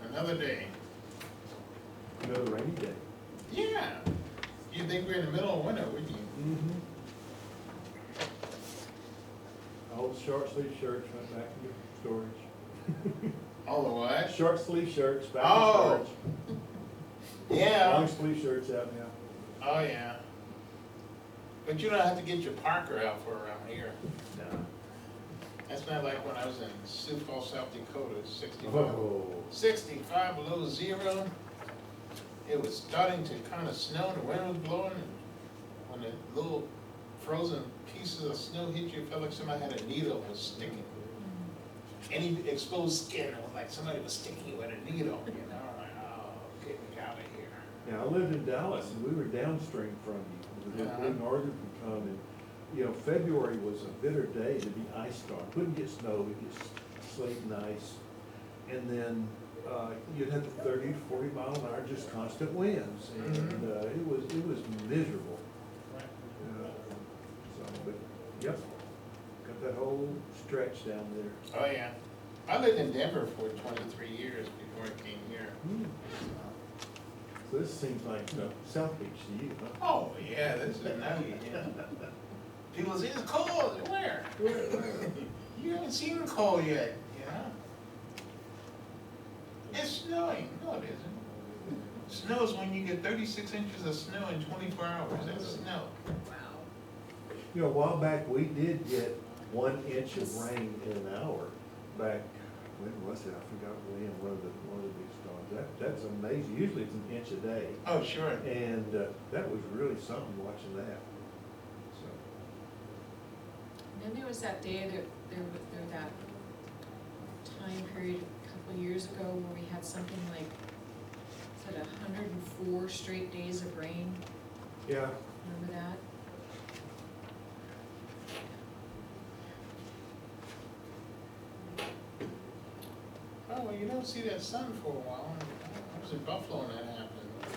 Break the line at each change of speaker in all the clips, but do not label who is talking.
Another day.
Another rainy day.
Yeah. You'd think we're in the middle of winter, wouldn't you?
Mm-hmm. Old short sleeve shirts went back into storage.
All the what?
Short sleeve shirts back
Oh.
in storage.
Yeah.
Long sleeve shirts out now.
Oh, yeah. But you don't have to get your Parker out for around here.
No.
That's not like when I was in Sioux Falls, South Dakota, 65.
Oh.
65 below zero. It was starting to kind of snow, the wind was blowing, and when the little frozen pieces of snow hit you, it felt like somebody had a needle and was sticking. Any exposed skin, it was like somebody was sticking you with a needle, you know, like, oh, get me out of here.
Yeah, I lived in Dallas and we were downstream from you. The Blue Northern would come and, you know, February was a bitter day to be ice storm. Couldn't get snow, we'd get sleet and ice. And then, you'd have the 30 to 40 mile an hour, just constant winds. And, it was miserable. So, but, yep, got that whole stretch down there.
Oh, yeah. I lived in Denver for 23 years before I came here.
So this seems like South Beach to you, huh?
Oh, yeah, this is nutty, yeah. People say, it's cold, where? You haven't seen cold yet, you know? It's snowing, no it isn't. Snows when you get 36 inches of snow in 24 hours, that's snow.
You know, a while back, we did get 1 inch of rain in an hour back, when was it? I forgot when, one of the big storms. That's amazing. Usually it's an inch a day.
Oh, sure.
And, that was really something watching that. So,
Then there was that day, there that time period a couple of years ago where we had something like, was it 104 straight days of rain?
yeah,
Remember that?
Oh, well, you don't see that sun for a while. I was in Buffalo when that happened.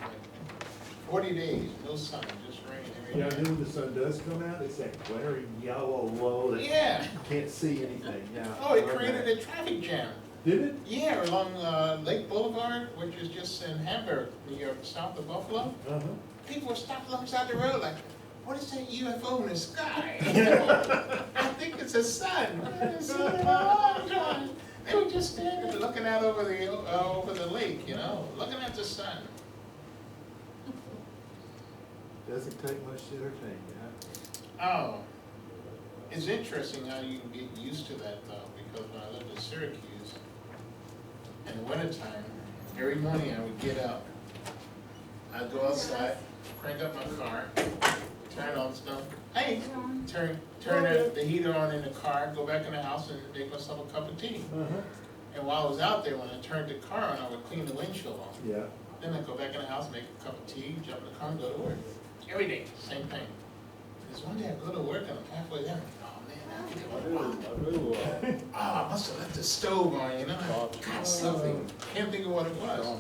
Like 40 days, no sun, just rain every
yeah,
day.
and then when the sun does come out, it's that glaring yellow low that you
Yeah.
can't see anything, yeah.
Oh, it created a traffic jam.
Did it?
Yeah, along Lake Boulevard, which is just in Hamburg, New York, south of Buffalo.
Uh-huh.
People were stopped alongside the road like, what is that UFO in the sky? You know, I think it's a sun. I haven't seen it in a long time. They were just standing there looking out over the lake, you know, looking at the sun.
Doesn't take much to entertain you, huh?
Oh, it's interesting how you can get used to that though, because when I lived in Syracuse, in the wintertime, every morning I would get up, I'd go outside, crank up my car, turn on stuff, hey, turn the heater on in the car, go back in the house and make myself a cup of tea.
Uh-huh.
And while I was out there, when I turned the car on, I would clean the windshield off.
Yeah.
Then I'd go back in the house, make a cup of tea, jump in the car and go to work. Every day, same thing. There's one day I go to work and I'm halfway there, oh man, I forget what it was. I must have left the stove on, you know, I got something, can't think of what it was.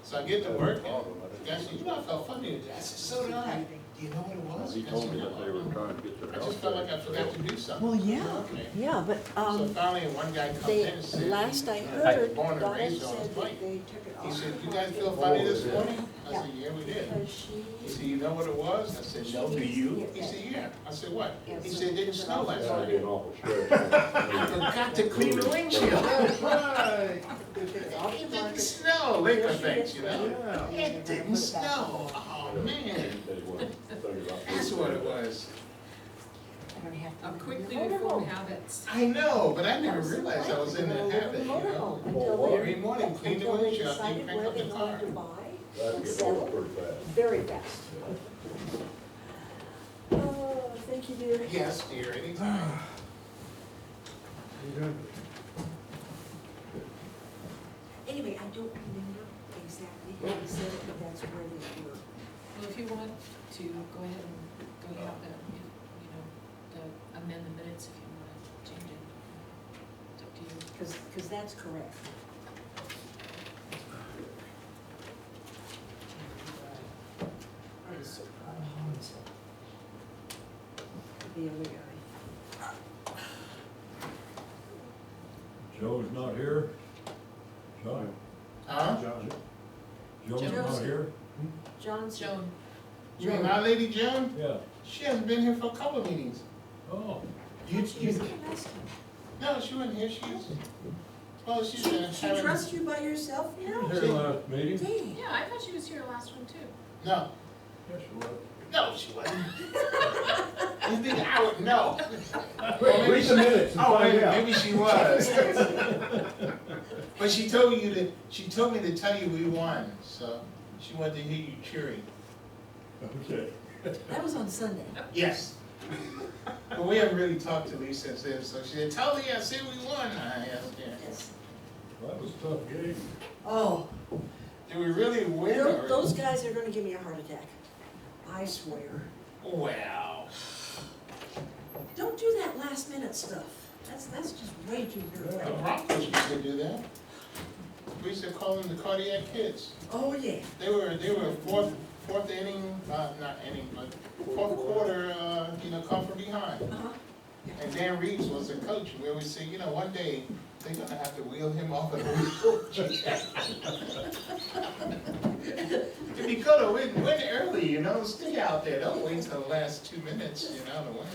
So I get to work and the guy said, you know, I felt funny today. I said, so did I. Do you know what it was?
He
I
told
said,
me
"No,
that they
I
were
don't know."
trying to get their
I
house.
just felt like I forgot to do something.
Well, yeah,
Okay.
yeah, but,
So finally, one guy comes in and said,
last I
"I was
heard,
born and
Donna
raised on
said
this
that
bike."
they took it off.
He said, you guys feel funny this
yeah.
morning? I said, yeah, we did.
Because
He said, you know what it was? I said, no, do you? He said, yeah. I said, what? He said, it didn't snow last
That'd be an
night.
awful stretch.
I forgot to clean the windshield.
Right.
It didn't snow, Laker thanks, you know?
Yeah.
It didn't snow. Oh, man. That's what it was.
Quickly we form habits.
I know, but I never realized I was in that habit, you know? Every morning, clean the windshield, and crank up the car.
That'd get over pretty fast.
Very fast. Oh, thank you, dear.
Yes, dear, anytime.
You done?
Anyway, I don't remember exactly how he said it, but that's where they were.
Well, if you want to, go ahead and go have the, you know, the amend the minutes if you want to change it. It's up to you.
Because that's correct. I was so proud of Hans. The other guy.
Joe's not here? John?
Huh?
John,
Joe's not
Joseph.
here?
John's.
Joan,
You mean my lady Joan?
Yeah.
She hasn't been here for a couple of meetings.
Oh,
She was here last time.
No, she wasn't here, she's, well, she's
She
having.
trusts you by yourself
she
now?
was here last meeting?
Dang.
yeah, I thought she was here last one too.
No,
Yes, she was.
no, she wasn't. You think I would know?
Quick, read the minutes and
Oh,
find out.
maybe she was. But she told me to tell you we won, so she wanted to hear you cheering.
Okay.
That was on Sunday.
Yes. But we haven't really talked to Lisa since then, so she said, tell Lee I said we won. I asked, yeah.
Yes.
That was a tough game.
Oh,
Did we really win or?
those guys are gonna give me a heart attack. I swear.
Wow.
Don't do that last minute stuff. That's just way too
The
early.
Broncos used to do that. We used to call them the cardiac kids.
Oh, yeah.
They were fourth inning, not inning, but fourth quarter, come from behind.
Uh-huh.
And Dan Reeves was the coach, and we always say, one day, they're gonna have to wheel him off of the wheelchair. If you go to win early, stay out there, don't wait till the last 2 minutes, to win.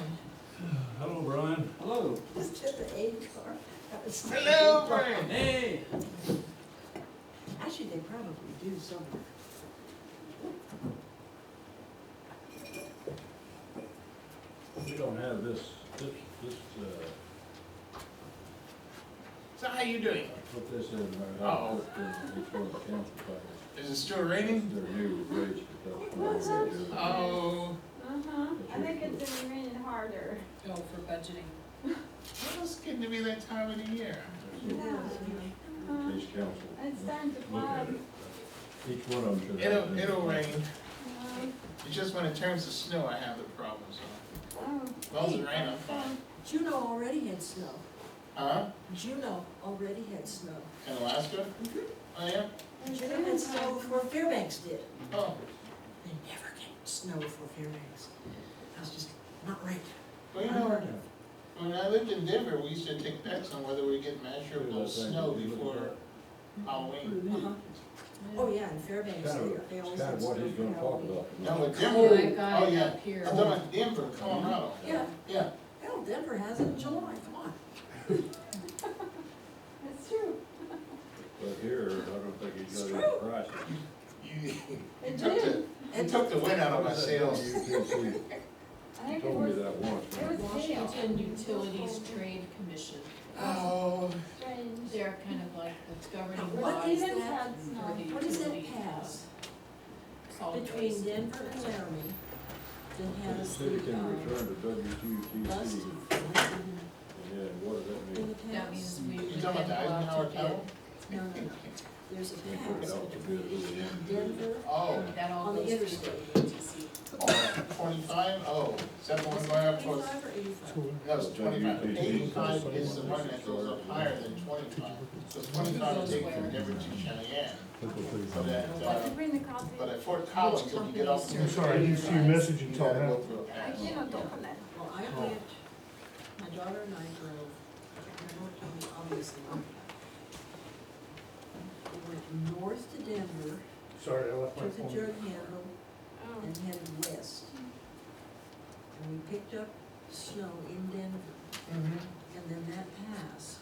Hello, Brian.
Hello.
Just hit the A car. That was-
Hello, Brian.
Hey.
Actually, they probably do somewhere.
We don't have this,
So how you doing?
put this in right
Uh-oh.
Each one of the council files.
Is it still raining?
Their new rates, but that's
Was
why
it?
we do.
Oh,
I think it's been raining harder.
Oh, for budgeting.
well, it's getting to be that time of the year.
In case council.
It's starting to
Look at
flood.
it. Each one of them should have.
It'll rain.
Um,
It's just when it turns to snow, I have the problem, so.
oh,
As long as it rains, I'm fine.
Juneau already had snow.
Huh?
Juneau already had snow.
In Alaska? Oh, yeah?
Juneau had snow before Fairbanks did.
Oh,
They never get snow before Fairbanks. That's just not right.
well,
Unheard of.
when I lived in Denver, we used to take bets on whether we'd get measurable snow before Halloween.
Uh-huh. Oh, yeah, in Fairbanks,
Kind of,
they always
kind
had
of
snow.
what he's
for
gonna talk
Halloween.
about.
No, but
Oh,
Denver,
I got
oh,
it
yeah.
up here.
I'm talking about Denver, Colorado.
Yeah,
Yeah.
hell, Denver has it in July, come on.
it's true.
But here, I don't think he's
It's
got
true.
any prices.
You
It
took
did.
you took the wind out of my sails.
You can see,
I think it
told me
was,
that once.
it was hail.
Washington Utilities Trade Commission.
Oh,
Strange.
They're kind of like the governing
What
body
is
for
that?
Had snow.
the
What is that
utility,
pass
solid
between
waste.
Denver and Laramie that
The
has
city
the,
can return to
bus
WQTC,
to,
yeah, what does that
in
mean?
the pass?
That means we
you
would
talking about the
then go
Eisenhower
out to
Tunnel?
No, no, no. There's a
They put it
pass
out to
between
bid.
Denver,
Oh,
bid. That all
On the
goes through
interstate.
the UTC.
25? Oh, is that the one going up towards,
85 or 85?
no, it's 25. 85 is the one that goes up higher than 25. So 25 is taken from Denver to Cheyenne. So that,
I could bring the coffee.
but at Fort Collins, if you get off.
I'm
sorry, I didn't see your message
You
until
gotta
now.
go through a
I
pass.
cannot open it.
Well, I went, my daughter and I drove, I won't tell you obviously. We went north to Denver,
Sorry, I left my
took the
phone.
jug handle,
Oh,
and headed west. And we picked up snow in Denver,
Mhm.
and then that pass.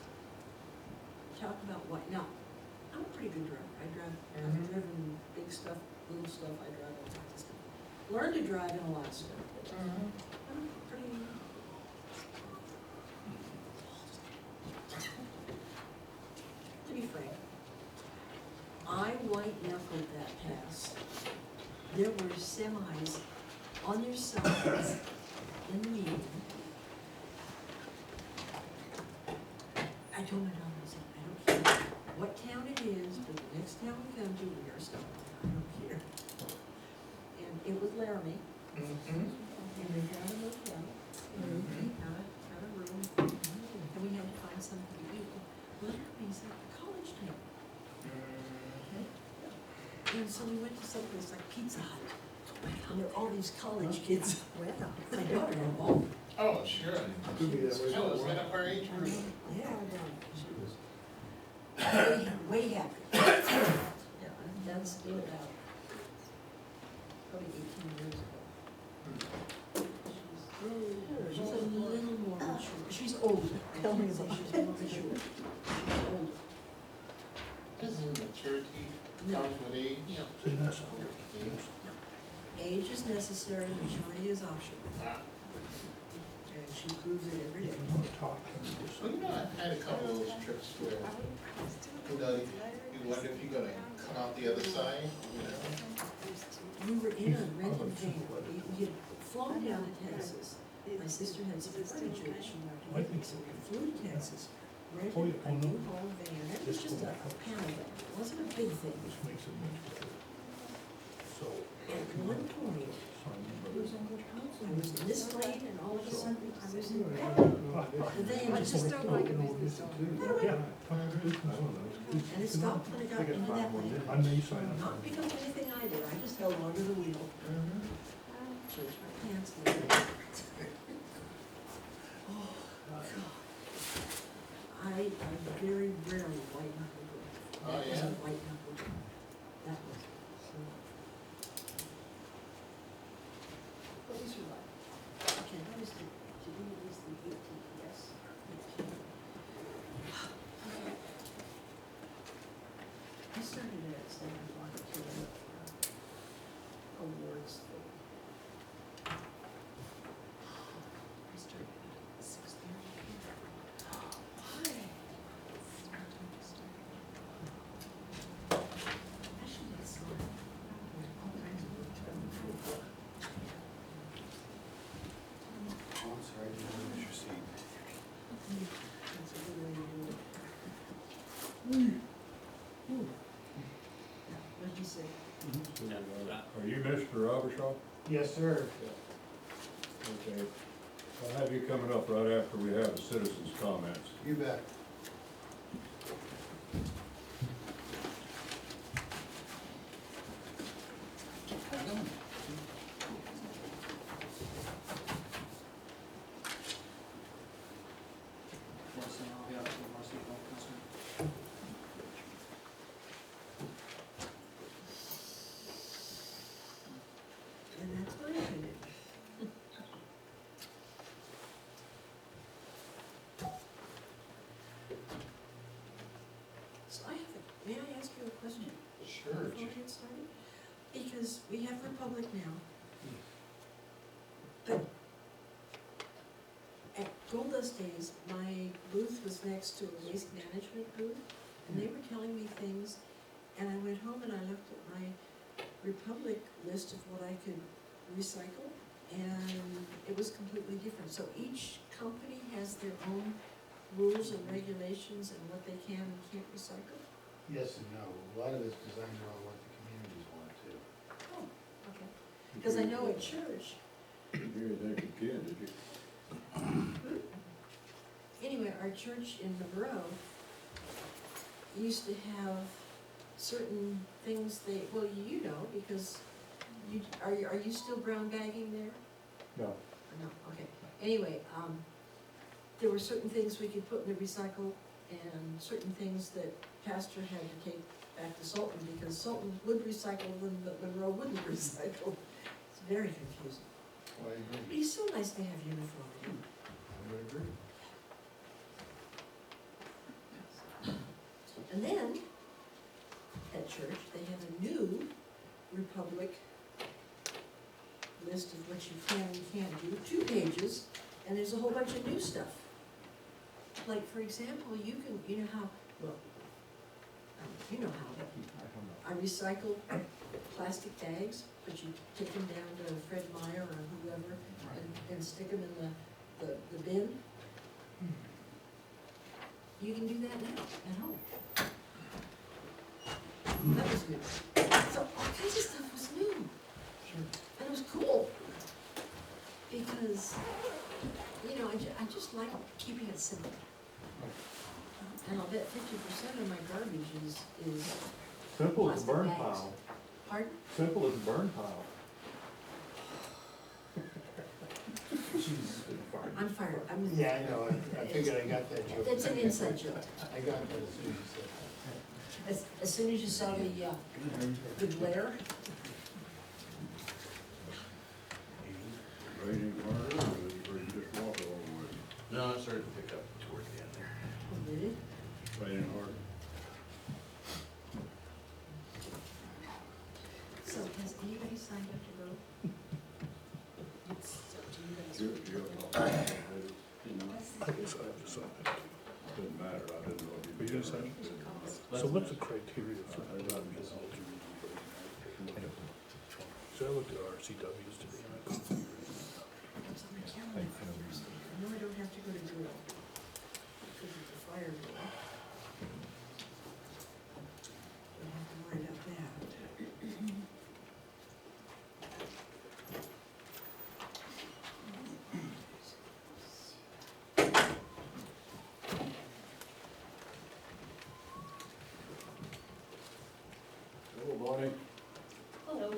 Talk about what, now, I'm a pretty good driver, I've
Mhm.
driven big stuff, little stuff, I drive all kinds of stuff. Learned to drive in Alaska, but
Mhm.
I'm pretty. To be frank, I white knuckled that pass. There were semis on their sides in the median. I told my daughter, I said, I don't care what town it is, but the next town we come to, we are stopping. I don't care. And it was Laramie,
Mhm.
and we had a motel,
Mhm.
had a room, and we had to find something to eat. Laramie's like a college town.
Mhm.
And so we went to someplace like Pizza Hut, and there were all these college kids. Well, my daughter involved.
Oh, sure.
Could be that way.
Oh, was that up her age group?
Yeah. She was way happy. Yeah, that's been about probably 18 years ago. She's a little more mature, she's older, tell me about she's more mature, she's older.
Doesn't maturity
No.
comes with age?
No.
Okay.
Age is necessary, maturity is optional,
Ah,
and she proves it every day.
well, you know, I had a couple of those trips where, you know, you wonder if you're gonna come out the other side, you know?
We were in a rented van, we had flown down to Texas. My sister had some furniture that she wanted to get me, so we flew to Texas, rented a U-Haul van, it was just a panel van, it wasn't a big thing. At one point, I was in this lane and all of a sudden I was in that. The van
I
just
just don't like a business owner.
and it stopped when it got into that lane. Not because of anything I did, I just held onto the wheel. Changed my pants. and everything. Oh, God. I very rarely white knuckle drive.
Oh,
That
yeah?
wasn't white knuckle drive. That was, so. What was your life? Okay, that was the, to me, it was the 18, yes. 18. I started at 7 o'clock to awards thing.
I started at 6:30.
Why? Actually, it's not. All kinds of work to improve.
I'm sorry, I didn't notice your seat.
That's a good way to do it. Yeah, what'd you say?
Are you Mr. Robershaw?
Yes, sir.
Okay. I'll have you coming up right after we have the citizens' comments.
You bet.
And that's my opinion. So I have a, may I ask you a question?
Sure.
Before we get started? Because we have Republic now. But at Gold Dust Days, my booth was next to a waste management booth, and they were telling me things, and I went home and I looked at my Republic list of what I could recycle, and it was completely different. So each company has their own rules and regulations and what they can and can't recycle?
Yes and no, a lot of it's designed around what the communities want too.
Oh, okay. Because I know at church,
You didn't think you can, did you?
anyway, our church in the borough used to have certain things they, well, you know, because you, are you still brown bagging there?
No.
No, okay. Anyway, there were certain things we could put in the recycle and certain things that Pastor had to take back to Sultan because Sultan would recycle them, but Monroe wouldn't recycle. It's very confusing.
Well, I
But
agree.
it's so nice to have uniformity.
I would agree.
And then, at church, they have a new Republic list of what you can and can't do, 2 pages, and there's a whole bunch of new stuff. Like, for example, you can, you know how, well, you know how, I recycle plastic bags, but you take them down to Fred Meyer or whoever and stick them in the bin. You can do that now at home. That was new. So all kinds of stuff was new. And it was cool. Because, you know, I just like keeping it simple. And I'll bet 50% of my garbage is
Simple as a
plastic
burn
bags.
pile.
Pardon?
Simple as a burn pile.
I'm fired, I'm.
Yeah, I know, I figured I got that joke.
It's an inside joke.
I got that as soon as you said that.
As soon as you saw the glare,
Raining harder, or you just walk all the way?
No, I started to pick up toward the end there.
oh, did it?
Raining hard.
So has anybody signed up to go? It's up to you guys.
I guess I have to sign it.
Didn't matter, I didn't know if you.
Are you gonna sign it? So what's the criteria for not being an alternate? So I looked at RCWs today. and I couldn't figure it out.
It's on the calendar. No, I don't have to go to drill. Because it's a fire drill. Don't have to worry about that.
Hello, Bonnie.
Hello.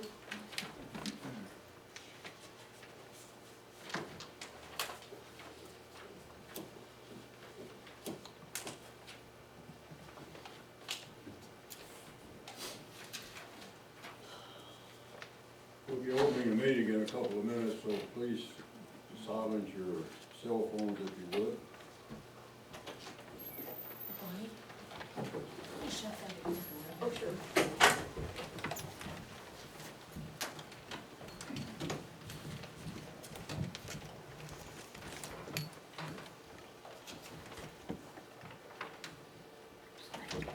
We'll be opening the meeting in a couple of minutes, so please silence your cell phones if you would.
Bonnie? Shut that door.
Oh, sure.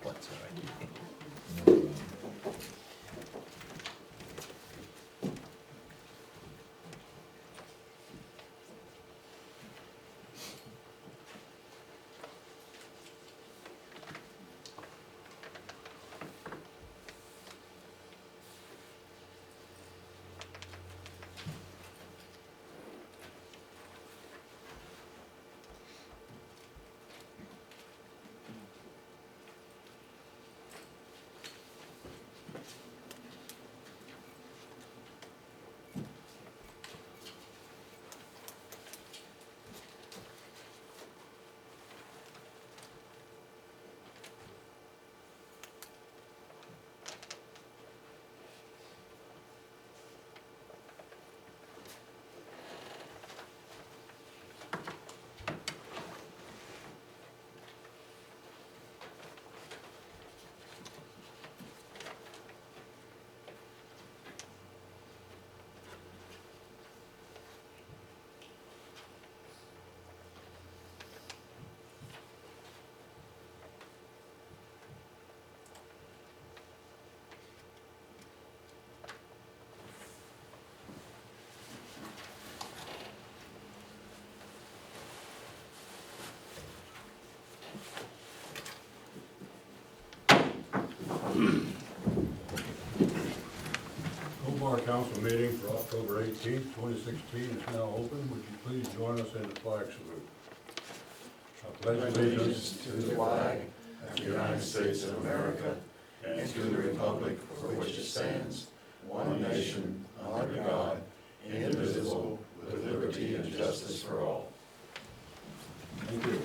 What's that?
Hobart Council meeting for October 18th, 2016 is now open. Would you please join us in the flag salute? I pledge allegiance
to the flag of the United States of America and to the republic for which it stands, one nation, under God, indivisible, with liberty and justice for all.
Thank you.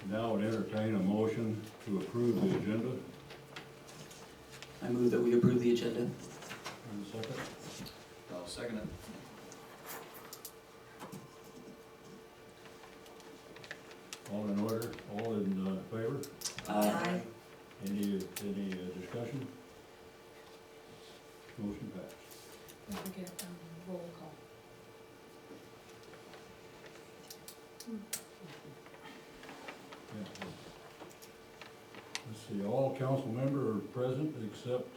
Now would entertain a motion to approve the agenda.
I move that we approve the agenda.
And a second.
I'll second it.
All in order, all in favor?
Aye.
Any discussion? Motion passed.
Don't forget, roll call.
Let's see, all council members are present except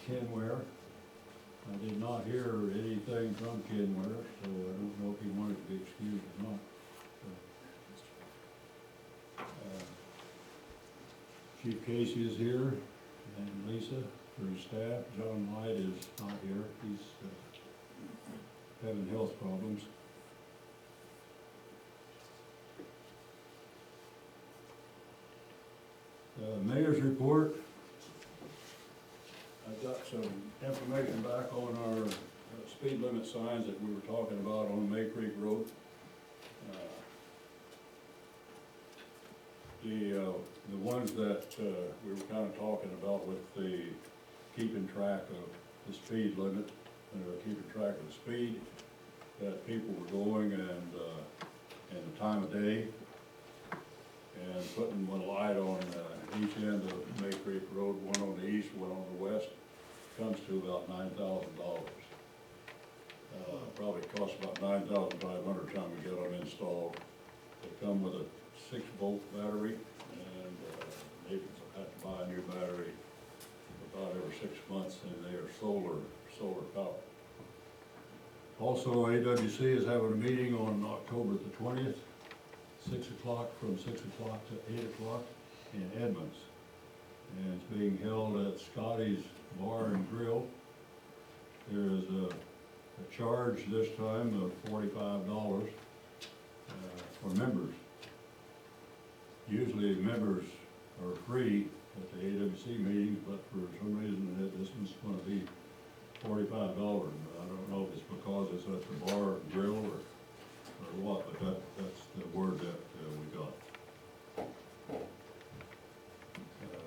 Ken Ware. I did not hear anything from Ken Ware, so I don't know if he wanted to be excused or not. Chief Casey is here, and Lisa for his staff. John White is not here, he's having health problems. Mayor's report. I've got some information back on our speed limit signs that we were talking about on May Creek Road. The ones that, we were kinda talking about with the keeping track of the speed limit, keeping track of the speed that people were going and the time of day, and putting one light on, each end of May Creek Road, one on the east, one on the west, comes to about $9,000. Probably costs about $9,500 time we get them installed. They come with a 6-volt battery, and they have to buy a new battery about every 6 months, and they are solar powered. Also, AWC is having a meeting on October the 20th, 6 o'clock, from 6 o'clock to 8 o'clock in Edmonds. And it's being held at Scotty's Bar and Grill. There is a charge this time of $45 for members. Usually members are free at the AWC meetings, but for some reason this one's gonna be $45. I don't know if it's because it's at the bar and grill or what, but that's the word that we got.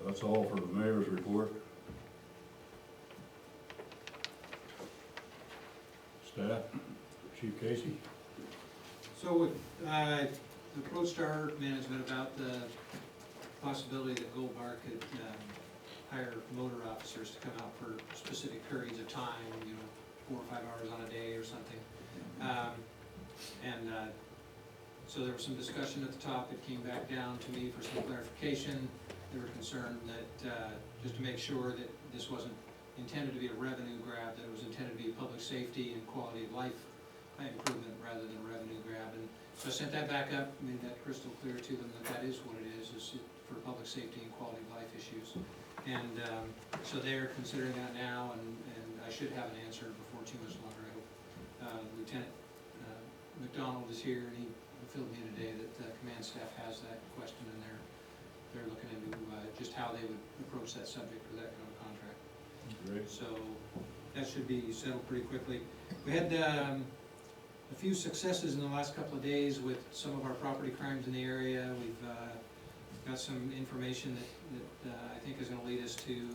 That's all for the mayor's report. Staff, Chief Casey?
So, approached our management about the possibility that Gold Bar could, hire motor officers to come out for specific periods of time, 4 or 5 hours on a day or something. So there was some discussion at the top. It came back down to me for some clarification. They were concerned that, just to make sure that this wasn't intended to be a revenue grab, that it was intended to be public safety and quality of life improvement rather than a revenue grab. And so I sent that back up, made that crystal clear to them that that is what it is for public safety and quality of life issues. And so they're considering that now, and I should have an answer before too much longer, I hope. Lieutenant McDonald is here, and he filled me in today that the command staff has that question, and they're looking into just how they would approach that subject for that kind of contract.
Great.
So that should be settled pretty quickly. We had a few successes in the last couple of days with some of our property crimes in the area. We've got some information that I think is gonna lead us to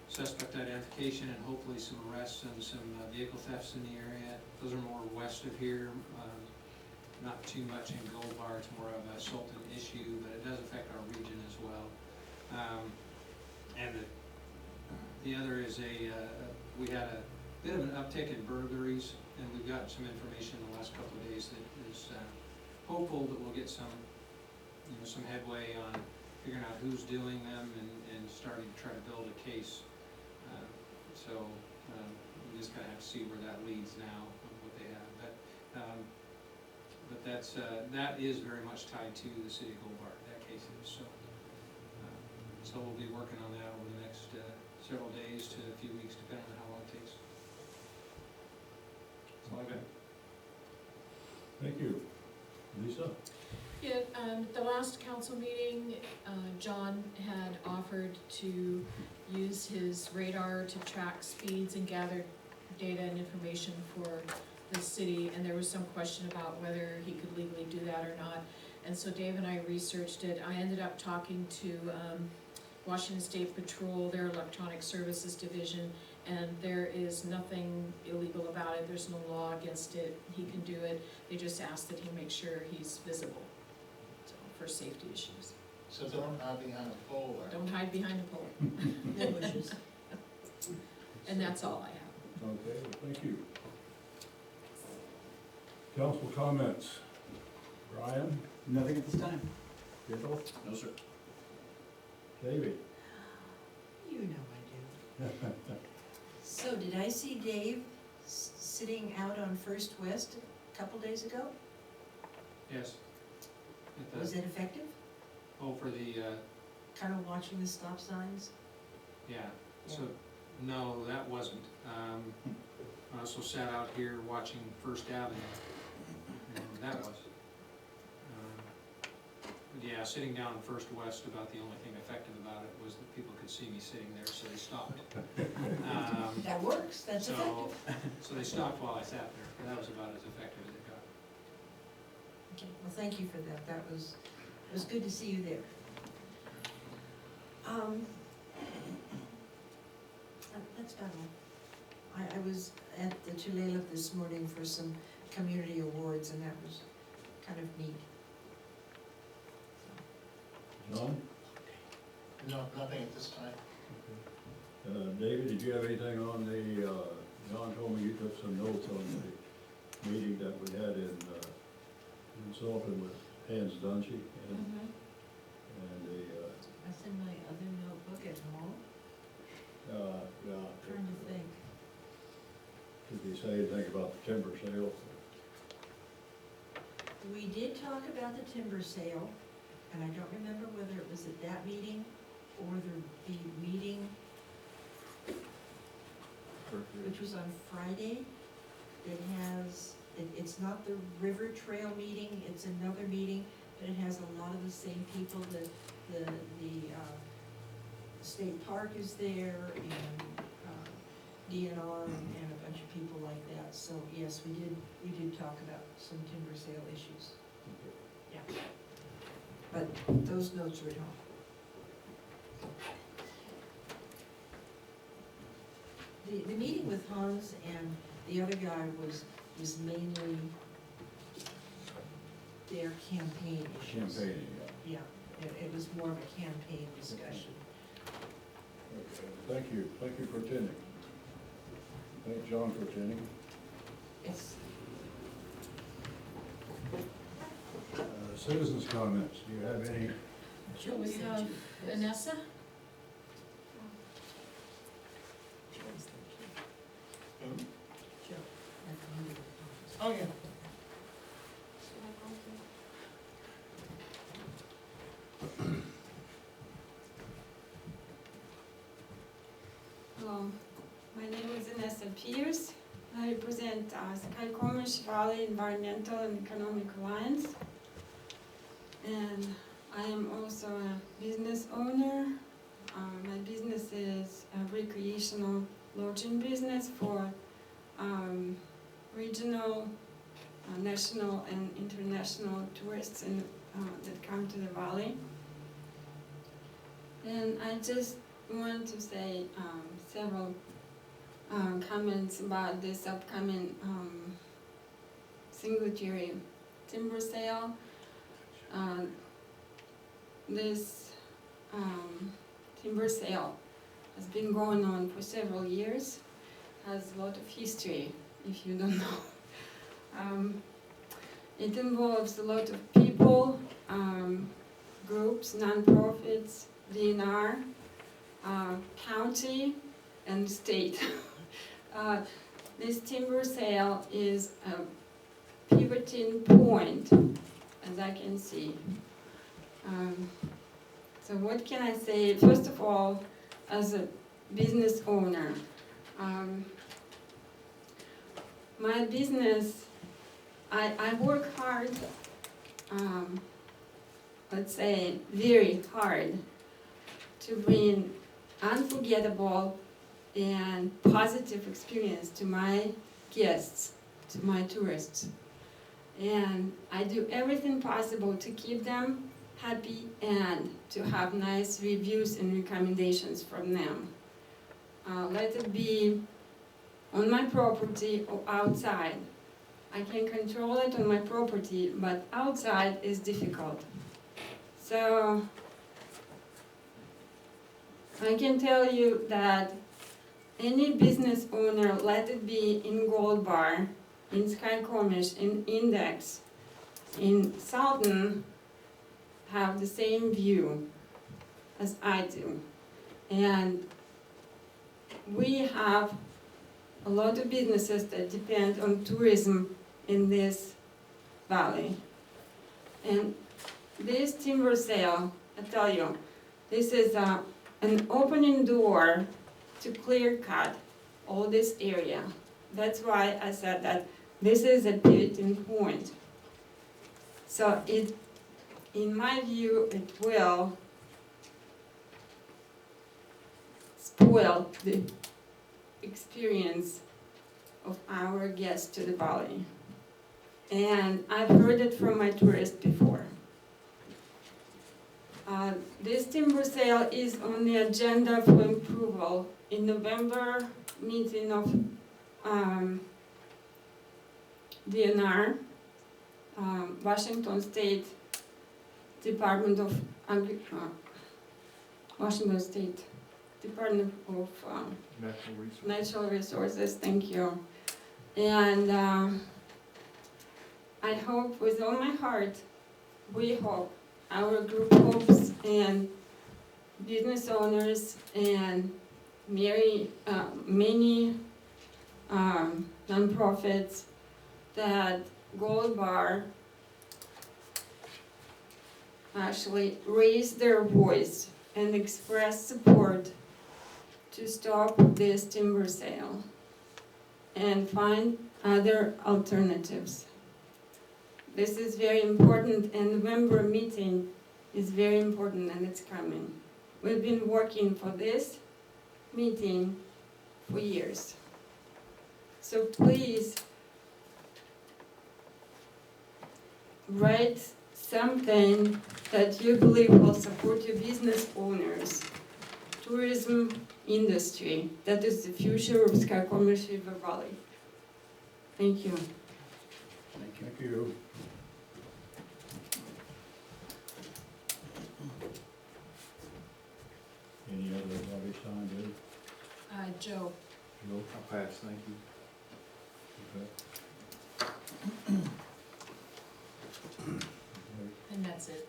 suspect identification and hopefully some arrests and some vehicle thefts in the area. Those are more west of here, not too much in Gold Bar. It's more of a Sultan issue, but it does affect our region as well. And the other is we had a bit of an uptick in burglaries, and we've got some information in the last couple of days that is hopeful that we'll get some headway on figuring out who's doing them and starting to try to build a case. We just kind of have to see where that leads now with what they have. But that is very much tied to the city of Gold Bar, that case is. So we'll be working on that over the next several days to a few weeks, depending on how long it takes. That's all I got.
Thank you. Lisa?
Yeah, the last council meeting, John had offered to use his radar to track speeds and gather data and information for the city, and there was some question about whether he could legally do that or not. And so Dave and I researched it. I ended up talking to Washington State Patrol, their electronic services division, and there is nothing illegal about it. There's no law against it. He can do it. They just ask that he make sure he's visible, so, for safety issues.
So don't hide behind a pole or?
Don't hide behind a pole.
No bushes.
And that's all I have.
Okay, well, thank you. Council comments. Brian?
Nothing at this time.
Kendall?
No, sir.
David?
You know I do. So did I see Dave sitting out on First West a couple days ago?
Yes.
Was it effective?
Oh, for the,
Kind of watching the stop signs?
yeah, so, no, that wasn't. I also sat out here watching First Avenue, and that was. yeah, sitting down in First West, about the only thing effective about it was that people could see me sitting there, so they stopped.
That works, that's
So,
effective.
so they stopped while I sat there, but that was about as effective as it got.
Okay, well, thank you for that, it was good to see you there. That's about all. I was at the Tulalip this morning for some community awards, and that was kind of neat.
John?
No, nothing at this time.
David, did you have anything on the, John told me you took some notes on the meeting that we had in Sullivan with Hans Dunshie and the,
That's in my other notebook at home,
yeah.
trying to think.
Did he say anything about the timber sale?
We did talk about the timber sale, and I don't remember whether it was at that meeting or the meeting, which was on Friday. It has, it's not the River Trail meeting, it's another meeting, but it has a lot of the same people. The state park is there, and DNR, and a bunch of people like that. So yes, we did talk about some timber sale issues. Yeah. But those notes are at home. The meeting with Hans and the other guy was mainly their campaign issues.
Campaigning,
Yeah, it was more of a campaign discussion.
Okay, thank you for attending. Thank John for attending.
It's,
Citizens' comments, do you have any?
Shall we have Vanessa?
Joe, at the meeting with Hans.
Oh, yeah.
Hello, my name is Vanessa Pierce. I represent Skykomish Valley Environmental and Economic Alliance. And I am also a business owner. My business is a recreational lodging business for regional, national, and international tourists that come to the valley. And I just want to say several comments about this upcoming Singletary timber sale. This timber sale has been going on for several years, has a lot of history, if you don't know. It involves a lot of people, groups, non-profits, DNR, county, and state. This timber sale is a pivoting point, as I can see. So what can I say? First of all, as a business owner, my business, I work hard, let's say very hard, to bring unforgettable and positive experience to my guests, to my tourists. And I do everything possible to keep them happy and to have nice reviews and recommendations from them. Let it be on my property or outside. I can control it on my property, but outside is difficult. So I can tell you that any business owner, let it be in Gold Bar, in Skykomish, in Index, in Sultan, have the same view as I do. And we have a lot of businesses that depend on tourism in this valley. And this timber sale, I tell you, this is an opening door to clear cut all this area. That's why I said that this is a pivoting point. So in my view, it will spoil the experience of our guests to the valley. And I've heard it from my tourists before. This timber sale is on the agenda for approval in November meeting of DNR, Washington State Department of Washington State Department of Natural Resources, thank you. And I hope with all my heart, we hope, our group hopes, and business owners and many nonprofits, that Gold Bar actually raise their voice and express support to stop this timber sale and find other alternatives. This is very important, and the November meeting is very important, and it's coming. We've been working for this meeting for years. So please write something that you believe will support your business owners, tourism industry. That is the future of Skycommerce River Valley. Thank you.
Thank you. Any other body signed in?
Joe,
Joe?
I'll pass, thank you.
Okay.
and that's it,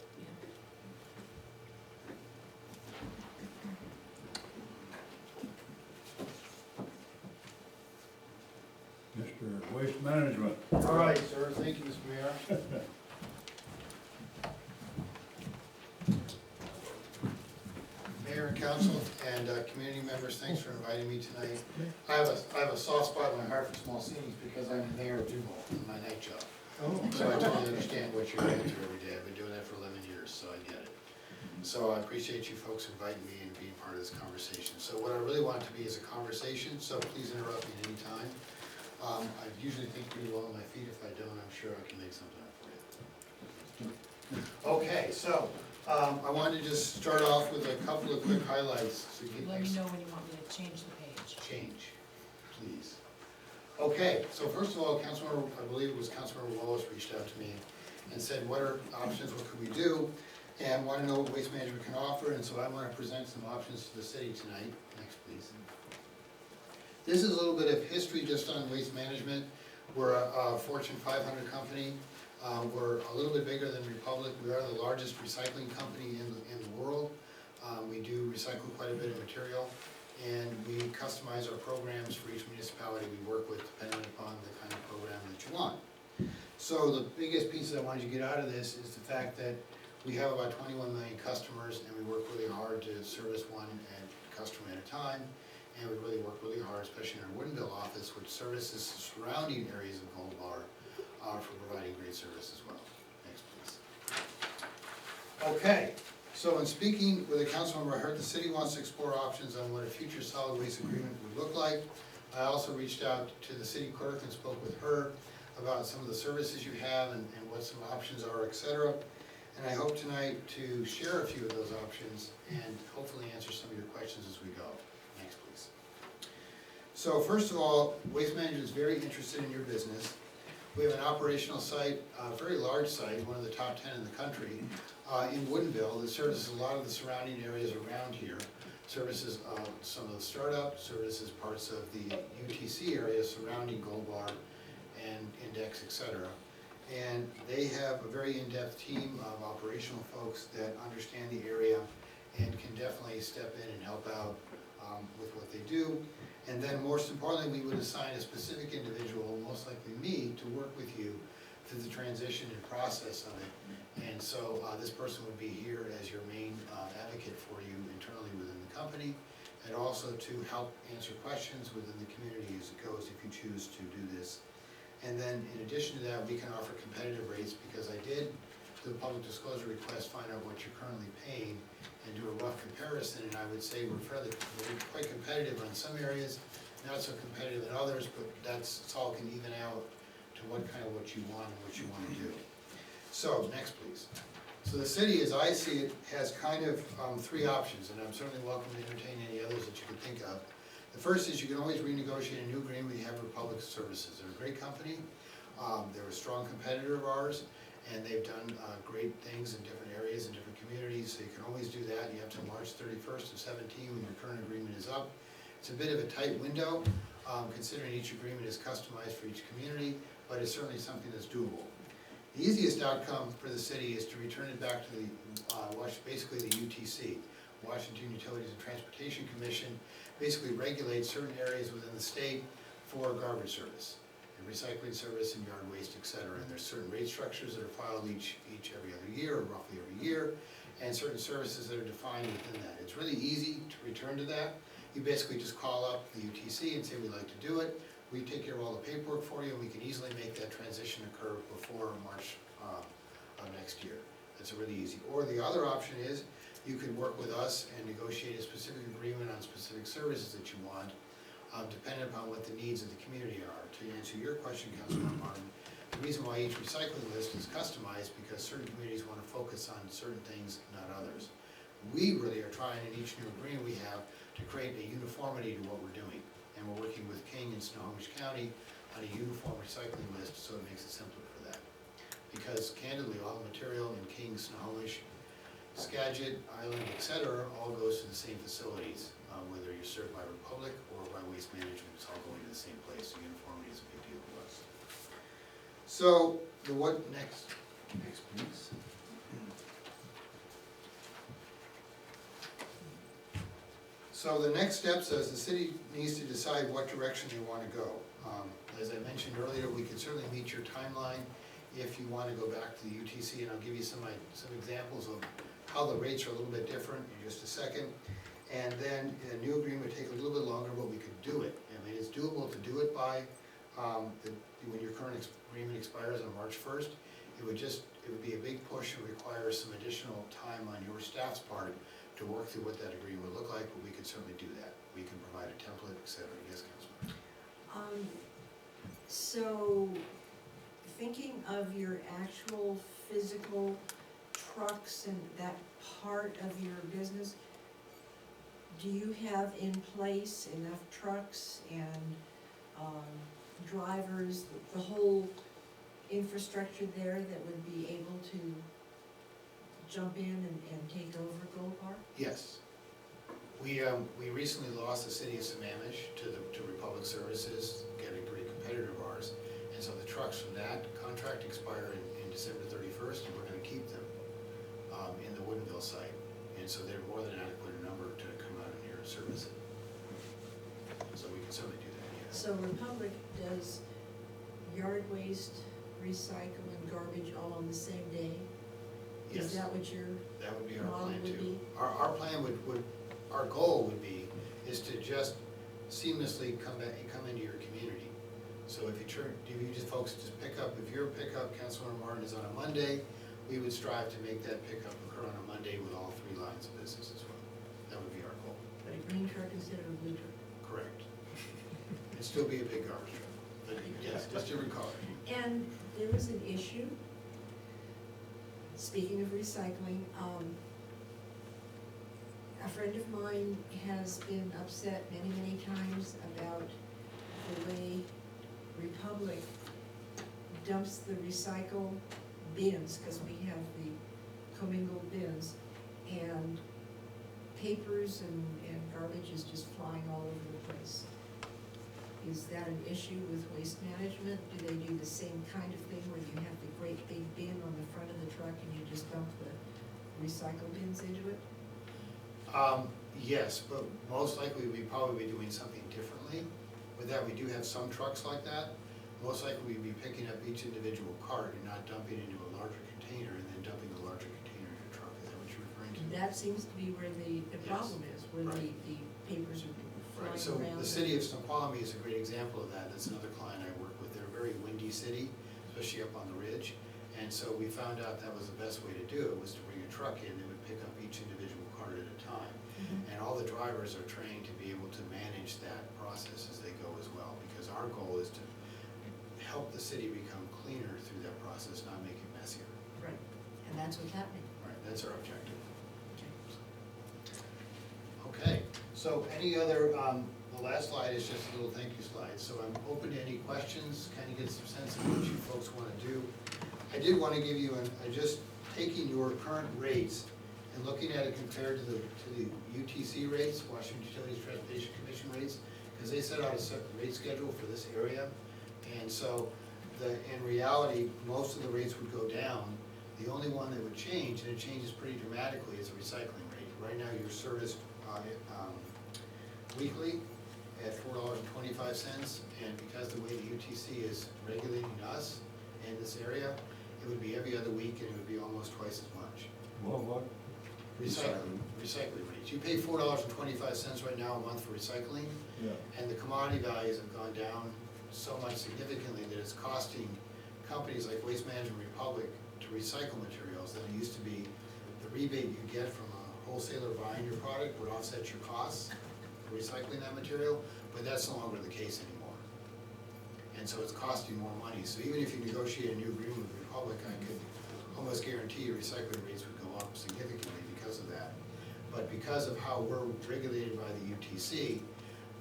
yeah.
Mr. Waste Management.
All right, sir, thank you, Mr. Mayor. Mayor and council and community members, thanks for inviting me tonight. I have a soft spot in my heart for small cities because I'm mayor of Duval in my night job. So I totally understand what you're going through every day. I've been doing that for 11 years, so I get it. So I appreciate you folks inviting me and being part of this conversation. So what I really want it to be is a conversation, so please interrupt me at any time. I usually think pretty well on my feet. If I don't, I'm sure I can make something up for you. Okay, so I wanted to just start off with a couple of quick highlights. So you
Let me know when you want me to change the page.
change, please. Okay, so first of all, Councilmember, I believe it was Councilmember Wallace reached out to me and said, what are options, what could we do? And want to know what Waste Management can offer, and so I want to present some options to the city tonight. Next, please. This is a little bit of history just on Waste Management. We're a Fortune 500 company. We're a little bit bigger than Republic. We are the largest recycling company in the world. We do recycle quite a bit of material, and we customize our programs for each municipality we work with depending upon the kind of program that you want. So the biggest piece that I wanted you to get out of this is the fact that we have about 21 million customers, and we work really hard to service one customer at a time. And we really work really hard, especially in our Woodinville office, which services the surrounding areas of Gold Bar for providing great service as well. Next, please. Okay, so in speaking with the council member, I heard the city wants to explore options on what a future solid waste agreement would look like. I also reached out to the city clerk and spoke with her about some of the services you have and what some options are, etc. And I hope tonight to share a few of those options and hopefully answer some of your questions as we go. Next, please. So first of all, Waste Management is very interested in your business. We have an operational site, a very large site, one of the top 10 in the country, in Woodinville that services a lot of the surrounding areas around here. Services some of the startup, services parts of the UTC area surrounding Gold Bar and Index, etc. And they have a very in-depth team of operational folks that understand the area and can definitely step in and help out with what they do. And then most importantly, we would assign a specific individual, most likely me, to work with you through the transition and process of it. And so this person would be here as your main advocate for you internally within the company, and also to help answer questions within the community as it goes if you choose to do this. And then in addition to that, we can offer competitive rates because I did the public disclosure request, find out what you're currently paying, and do a rough comparison, and I would say we're quite competitive on some areas, not so competitive in others, but it's all can even out to what you want and what you wanna do. So, next please. So the city, as I see it, has kind of three options, and I'm certainly welcome to entertain any others that you could think of. The first is you can always renegotiate a new agreement we have with Public Services. They're a great company, they're a strong competitor of ours, and they've done great things in different areas and different communities, so you can always do that. You have till March 31st of 17 when your current agreement is up. It's a bit of a tight window, considering each agreement is customized for each community, but it's certainly something that's doable. The easiest outcome for the city is to return it back to the, basically the UTC, Washington Utilities and Transportation Commission, basically regulates certain areas within the state for garbage service, and recycling service and yard waste, et cetera. And there's certain rate structures that are filed each every other year, or roughly every year, and certain services that are defined within that. It's really easy to return to that. You basically just call up the UTC and say, we'd like to do it. We take care of all the paperwork for you, and we can easily make that transition occur before March of next year. That's a really easy. Or the other option is, you could work with us and negotiate a specific agreement on specific services that you want, depending upon what the needs of the community are. To answer your question, Councilman Martin, the reason why each recycling list is customized, because certain communities want to focus on certain things, not others. We really are trying in each new agreement we have to create a uniformity to what we're doing. And we're working with King and Snohomish County on a uniform recycling list, so it makes it simpler for that. Because candidly, all the material in King, Snohomish, Skagit, Island, et cetera, all goes to the same facilities, whether you're served by Republic or by Waste Management, it's all going to the same place, so uniformity is a big deal to us. So, what next? Next, please. So the next step says the city needs to decide what direction they want to go. As I mentioned earlier, we can certainly meet your timeline if you want to go back to the UTC, and I'll give you some examples of how the rates are a little bit different in just a second. And then a new agreement would take a little bit longer, but we could do it. I mean, it's doable to do it by, when your current agreement expires on March 1st. It would be a big push and require some additional time on your staff's part to work through what that agreement would look like, but we could certainly do that. We can provide a template, et cetera. Yes, Councilman?
So, thinking of your actual physical trucks and that part of your business, do you have in place enough trucks and drivers, the whole infrastructure there that would be able to jump in and take over Gold Bar?
Yes. We recently lost the city of Sammamish to Republic Services, getting a great competitor of ours. And so the trucks from that contract expire in December 31st, and we're gonna keep them in the Woodinville site. And so they're more than adequate a number to come out in here and service it. So we can certainly do that, yes.
So Republic does yard waste, recycle, and garbage all on the same day?
Yes.
Is that what your
That would be our
model
plan
would
too.
be?
Our plan our goal would be, is to just seamlessly come into your community. So if you just folks just pick up, if your pickup, Councilman Martin, is on a Monday, we would strive to make that pickup occur on a Monday with all 3 lines of business as well. That would be our goal.
But a green truck instead of a blue truck?
Correct. It'd still be a big garbage truck, but yes, just to recall.
And there was an issue, speaking of recycling, a friend of mine has been upset many times about the way Republic dumps the recycle bins, because we have the commingled bins, and papers and garbage is just flying all over the place. Is that an issue with Waste Management? Do they do the same kind of thing where you have the great big bin on the front of the truck and you just dump the recycle bins into it?
Yes, but most likely we'd probably be doing something differently. With that, we do have some trucks like that. Most likely we'd be picking up each individual cart and not dumping into a larger container and then dumping the larger container in your truck. Is that what you're referring to?
That seems to be where the problem is, where
Right.
the papers are
Right,
flying
so
around.
the city of Snoqualmie is a great example of that. That's another client I work with. They're a very windy city, especially up on the ridge. And so we found out that was the best way to do it, was to bring a truck in that would pick up each individual cart at a time. And all the drivers are trained to be able to manage that process as they go as well, because our goal is to help the city become cleaner through that process, not make it messier.
Right, and that's what's happening.
Right, that's our objective. Okay, so any other, the last slide is just a little thank you slide, so I'm open to any questions, kind of get some sense of what you folks want to do. I did want to give you just taking your current rates and looking at it compared to the UTC rates, Washington Utilities Transportation Commission rates, because they set out a separate rate schedule for this area. And so, in reality, most of the rates would go down. The only one that would change, and it changes pretty dramatically, is the recycling rate. Right now, you're serviced weekly at $4.25, and because the way the UTC is regulating us in this area, it would be every other week, and it would be almost twice as much.
Well, what?
Recycling rates. You pay $4.25 right now a month for recycling,
Yeah.
and the commodity values have gone down so much significantly that it's costing companies like Waste Management Republic to recycle materials that it used to be the rebate you get from a wholesaler buying your product would offset your costs for recycling that material, but that's no longer the case anymore. And so it's costing more money. So even if you negotiate a new agreement with Republic, I could almost guarantee your recycling rates would go up significantly because of that. But because of how we're regulated by the UTC,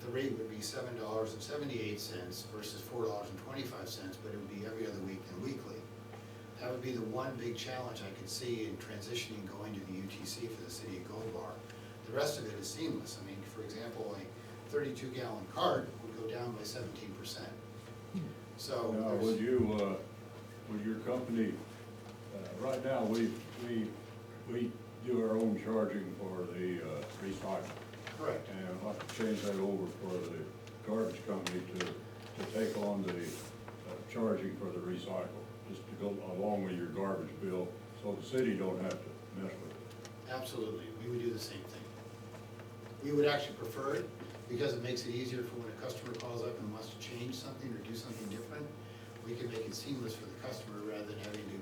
the rate would be $7.78 versus $4.25, but it would be every other week and weekly. That would be the one big challenge I could see in transitioning going to the UTC for the city of Gold Bar. The rest of it is seamless. I mean, for example, a 32-gallon cart would go down by 17%. So
Now,
there's-
would your company, right now, we do our own charging for the recycling.
correct.
And I'd like to change that over for the garbage company to take on the charging for the recycle, just to go along with your garbage bill, so the city don't have to mess with it.
Absolutely, we would do the same thing. We would actually prefer it, because it makes it easier for when a customer calls up and wants to change something or do something different. We can make it seamless for the customer rather than having to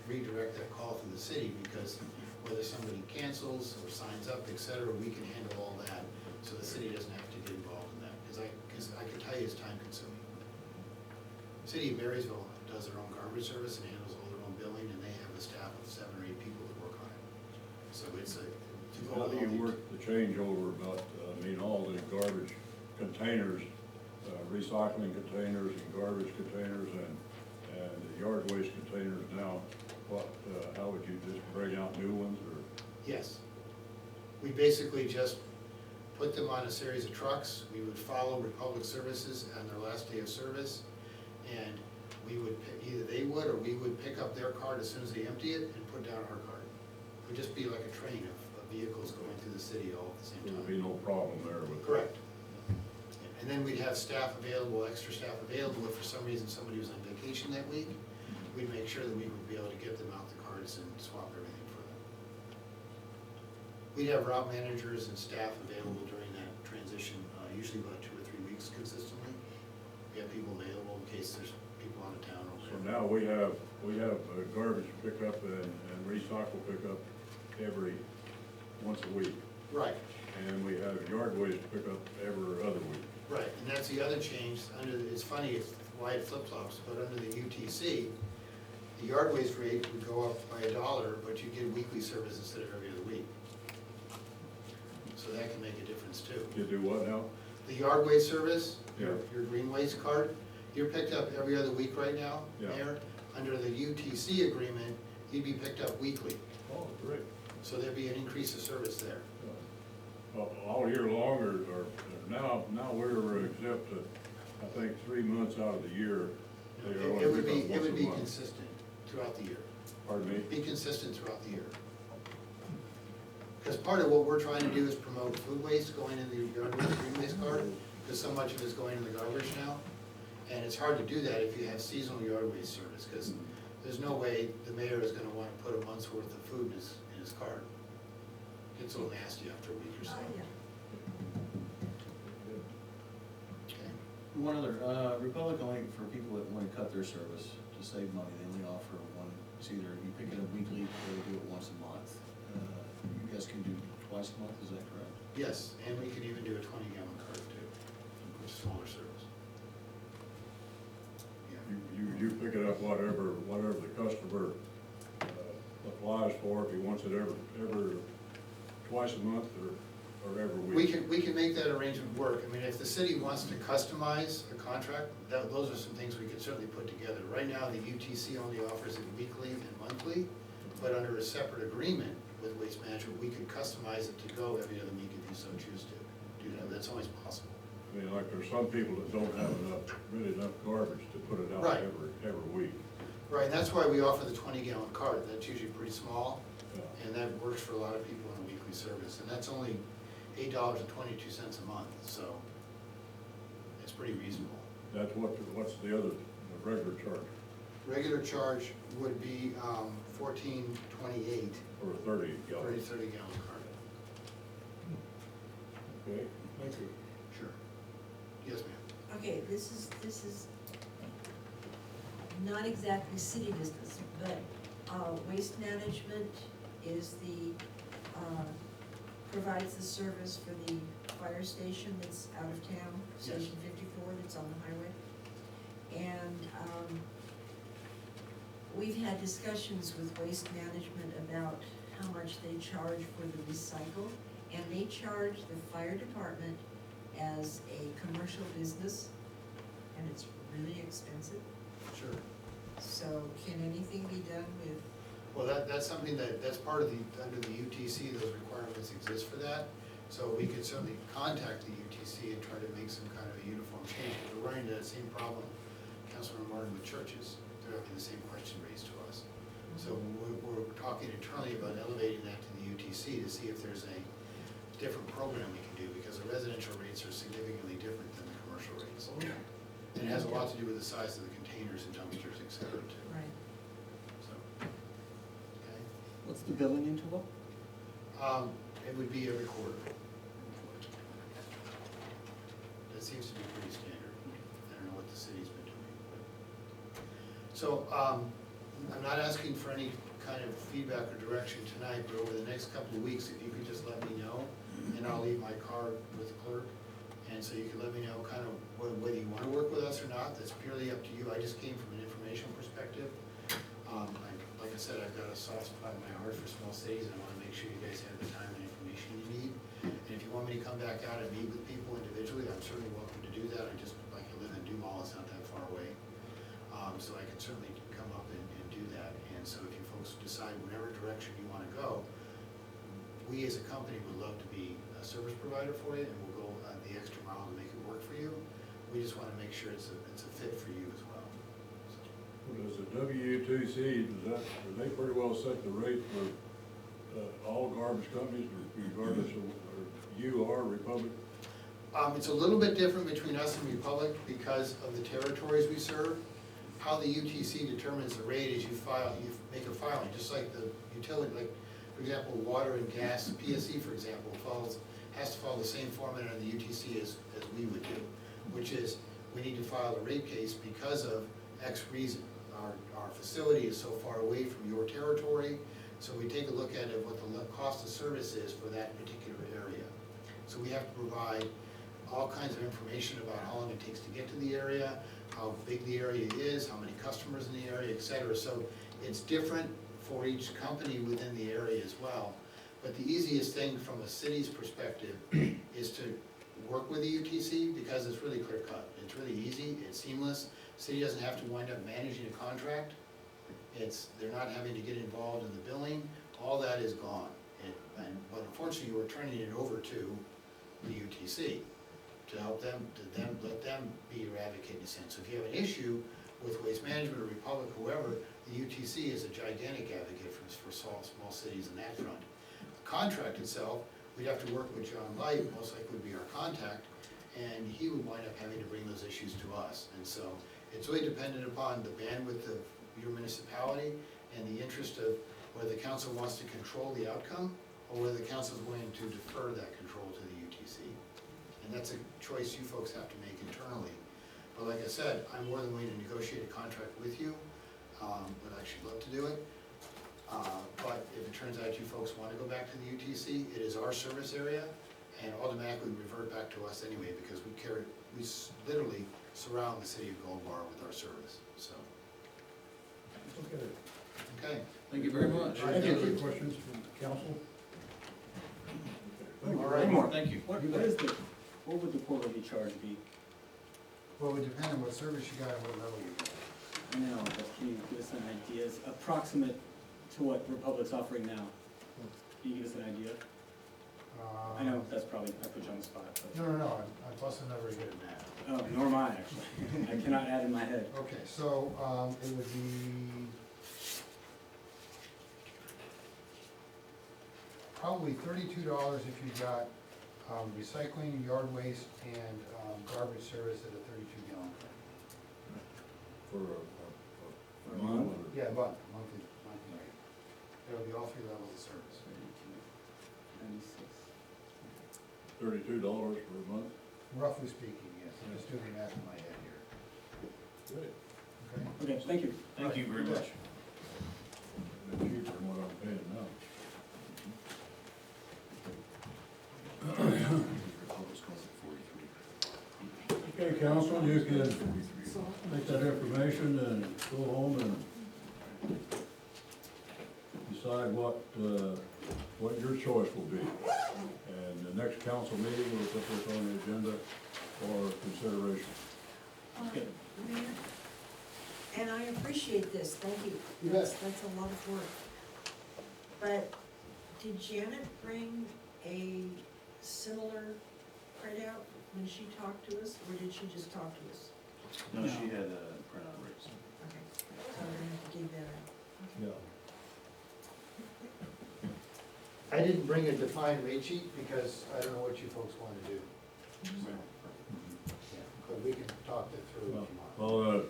redirect that call to the city, because whether somebody cancels or signs up, et cetera, we can handle all that, so the city doesn't have to get involved in that, because I can tell you it's time consuming. City of Marysville does their own garbage service and handles all their own billing, and they have a staff of 7 or 8 people that work on it. So it's a.
How do you work the changeover about, all the garbage containers, recycling containers and garbage containers and the yard waste containers now? How would you just bring out new ones, or?
Yes. We basically just put them on a series of trucks. We would follow Republic Services on their last day of service, and we would, either they would or we would pick up their cart as soon as they empty it and put down our cart. It would just be like a train of vehicles going through the city all at the same
There would
time.
be no problem there with.
Correct. And then we'd have staff available, extra staff available, if for some reason somebody was on vacation that week, we'd make sure that we would be able to get them out the carts and swap everything for them. We'd have route managers and staff available during that transition, usually about 2 or 3 weeks consistently. We have people available in case there's people out of town over
So
there.
now we have garbage pickup and recycle pickup once a week.
Right,
And we have yard waste pickup every other week.
right, and that's the other change, it's funny, it's why it flip-flops, but under the UTC, the yard waste rate would go up by $1, but you get weekly service instead of every other week. So that can make a difference too.
You do what now?
The yard waste service,
Yeah.
your green waste cart, you're picked up every other week right now,
Yeah.
Mayor. Under the UTC agreement, you'd be picked up weekly,
Oh, great.
so there'd be an increase of service there.
All year long, or now we're exempt to, I think, 3 months out of the year. They only
It would
pick up
be,
once a month.
consistent throughout the year.
Pardon me?
Be consistent throughout the year. Because part of what we're trying to do is promote food waste going in the yard waste, green waste cart, because so much of it's going in the garbage now. And it's hard to do that if you have seasonal yard waste service, because there's no way the mayor is gonna wanna put a month's worth of food in his cart. It's a little nasty after a week or so.
Yeah.
Okay.
One other, Republic only for people that want to cut their service to to save money, they only offer one, it's either you pick it up weekly or they do it once a month. You guys can do twice a month, is that correct?
Yes, and we could even do a 20-gallon cart too, which is smaller service. Yeah.
You pick it up whatever the customer applies for, if he wants it every twice a month or every week.
We can make that arrangement work. I mean, if the city wants to customize a contract, those are some things we could certainly put together. Right now, the UTC only offers it weekly and monthly, but under a separate agreement with Waste Management, we could customize it to go every other week if you so choose to do that. That's always possible.
I mean, like, there's some people that don't have enough garbage to put it out
Right.
every week.
Right, and that's why we offer the 20-gallon cart. That's usually pretty small,
Yeah.
and that works for a lot of people in a weekly service. And that's only $8.22 a month, so it's pretty reasonable.
That's what's the regular charge
Regular charge would be $14.28
for a 30
for a
gallon?
30-gallon cart.
Okay, thank you.
Sure. Yes, ma'am.
Okay, this is not exactly city business, but Waste Management is provides the service for the fire station that's out of town,
Yes.
Station 54, that's on the highway. And we've had discussions with Waste Management about how much they charge for the recycle, and they charge the fire department as a commercial business, and it's really expensive.
Sure.
So can anything be done with,
Well, that's something that's part of under the UTC, those requirements exist for that. So we could certainly contact the UTC and try to make some kind of a uniform change. We're running into that same problem, Councilman Martin, with churches. They're having the same question raised to us. So we're talking internally about elevating that to the UTC to see if there's a different program we can do, because the residential rates are significantly different than the commercial rates. And it has a lot to do with the size of the containers and dumpsters, et cetera, too.
right?
So, okay.
What's the billing interval?
It would be every quarter. That seems to be pretty standard. I don't know what the city's been doing. So, I'm not asking for any kind of feedback or direction tonight, but over the next couple of weeks, if you could just let me know, and I'll leave my card with the clerk, and so you can let me know kind of whether you want to work with us or not. That's purely up to you. I just came from an information perspective. Like I said, I've got a soft spot in my heart for small cities, and I want to make sure you guys have the time and information you need. And if you want me to come back out and meet with people individually, I'm certainly welcome to do that. I just, like, I live in Duval, it's not that far away. So I can certainly come up and do that. And so if you folks decide whatever direction you want to go, we as a company would love to be a service provider for you, and we'll go the extra mile to make it work for you. We just want to make sure it's a fit for you as well.
Does the WUTC, do they pretty well set the rate for all garbage companies, regardless of, or you are Republic?
It's a little bit different between us and Republic because of the territories we serve. How the UTC determines the rate is you make a filing, just like the utility, like, for example, water and gas, PSC, for example, has to follow the same format on the UTC as we would do, which is we need to file a rate case because of X reason. Our facility is so far away from your territory, so we take a look at what the cost of service is for that particular area. So we have to provide all kinds of information about how long it takes to get to the area, how big the area is, how many customers in the area, et cetera. So it's different for each company within the area as well. But the easiest thing from a city's perspective is to work with the UTC because it's really clear cut. It's really easy, it's seamless. City doesn't have to wind up managing a contract. They're not having to get involved in the billing. All that is gone. But unfortunately, we're turning it over to the UTC to help them, let them be your advocate in a sense. So if you have an issue with Waste Management or Republic, whoever, the UTC is a gigantic advocate for small cities in that front. The contract itself, we'd have to work with John Light, most likely would be our contact, and he would wind up having to bring those issues to us. And so it's really dependent upon the bandwidth of your municipality and the interest of whether the council wants to control the outcome or whether the council is willing to defer that control to the UTC. And that's a choice you folks have to make internally. But like I said, I'm more than willing to negotiate a contract with you. would actually love to do it. But if it turns out you folks wanna go back to the UTC, it is our service area, and automatically revert back to us anyway, because we literally surround the city of Gold Bar with our service, so,
Okay.
okay.
Thank you very much.
All right,
Any
thank
other
you.
questions from council?
All right.
One more. Thank you. What would the quarterly charge be?
Well, it would depend on what service you got and what level you got.
I know, but can you give us an idea, approximate to what Republic's offering now? Can you give us an idea? I know, that's probably, I put you on the spot, but.
No, I'm plus I'm not very good at math.
Oh, nor am I, actually. I cannot add in my head.
Okay, so, it would be probably $32 if you got, recycling, yard waste, and, garbage service at a 32-gallon tank.
For a month?
Yeah, monthly rate. It'll be all 3 levels of service.
$32 per month?
Roughly speaking, yes, I'm just doing the math in my head here.
Good.
Okay?
Okay, thank you.
Thank you very much.
Bit cheaper than what I'm paying now. Okay, council, you can take that information and go home and decide what your choice will be. And the next council meeting, we'll put this on the agenda for consideration.
Okay.
Mayor, and I appreciate this, thank you.
You bet.
That's a lot of work. But did Janet bring a similar printout when she talked to us, or did she just talk to us?
No, she had a printout rates.
Okay, so we're gonna have to dig that out.
Yeah.
I didn't bring a defined rate sheet because I don't know what you folks want to do. So, yeah, but we can talk that through if you want.
Well,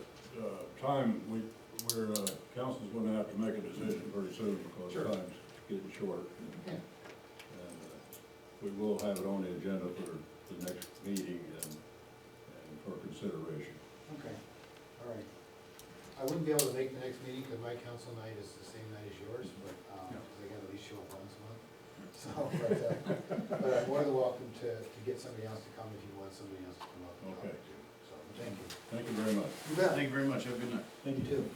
council's gonna have to make a decision pretty soon because
Sure.
time's getting short.
Yeah.
And we will have it on the agenda for the next meeting and for consideration.
Okay, all right. I wouldn't be able to make the next meeting because my council night is the same night as yours, but, I gotta at least show up once a month. So, but I'm more than welcome to get somebody else to come if you want somebody else to come up and talk
Okay.
to. So, thank you.
Thank you very much.
You bet.
Thank you very much. Have a good night.
Thank you.
too.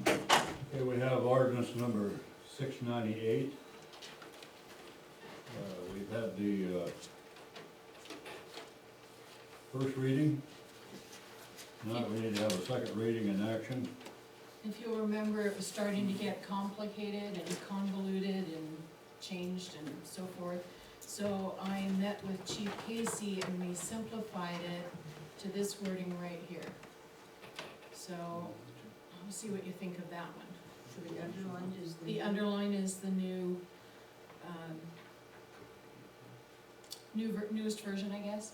Okay, we have ordinance number 698. We've had the first reading. Now we need to have a second reading in action.
If you'll remember, it was starting to get complicated and convoluted and changed and so forth. So I met with Chief Casey and we simplified it to this wording right here. So, I'll see what you think of that one.
So the underlined is the.
The underline is the new, newest version, I guess,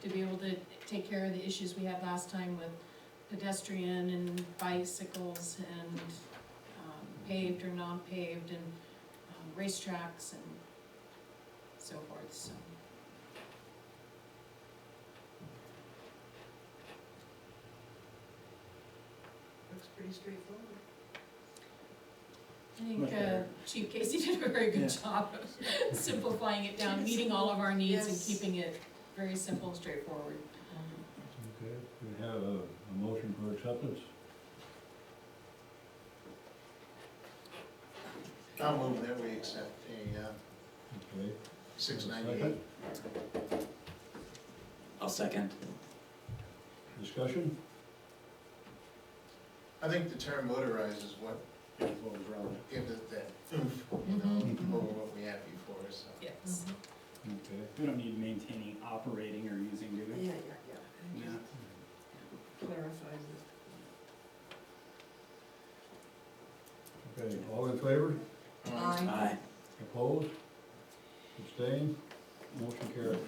to be able to take care of the issues we had last time with pedestrian and bicycles and paved or non-paved and racetracks and so forth, so.
Looks pretty straightforward.
I think
Okay.
Chief Casey did a very
Yeah.
good job of simplifying it down, meeting all of our needs and
Yes.
keeping it very simple and straightforward.
Okay, we have a motion for acceptance.
I'll move that we accept a
Okay.
698.
Second.
I'll second.
Discussion?
I think the term motorized is what
What was wrong?
gives it that oomph, you know, over what we had before, so.
Yes.
Okay.
We don't need maintaining, operating, or using, do we?
Yeah.
Yeah.
Clarifies it.
Okay, all in favor?
Aye.
Opposed? Abstained? Motion carried.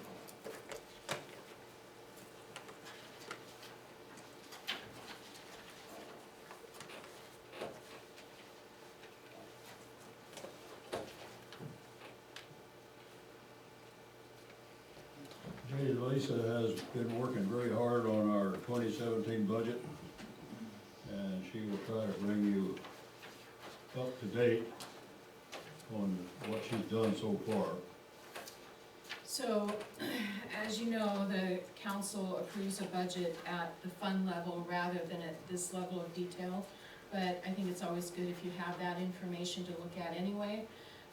Lisa has been working very hard on our 2017 budget, and she will try to bring you up to date on what she's done so far.
So, as you know, the council approves a budget at the fund level rather than at this level of detail. But I think it's always good if you have that information to look at anyway.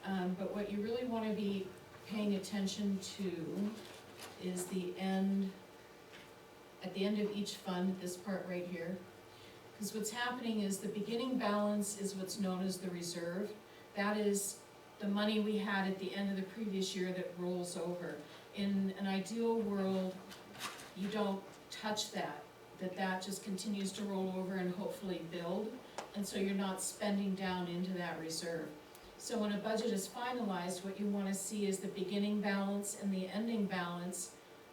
But what you really wanna be paying attention to is at the end of each fund, this part right here. Because what's happening is the beginning balance is what's known as the reserve. That is the money we had at the end of the previous year that rolls over. In an ideal world, you don't touch that just continues to roll over and hopefully build, and so you're not spending down into that reserve. So when a budget is finalized, what you wanna see is the beginning balance and the ending balance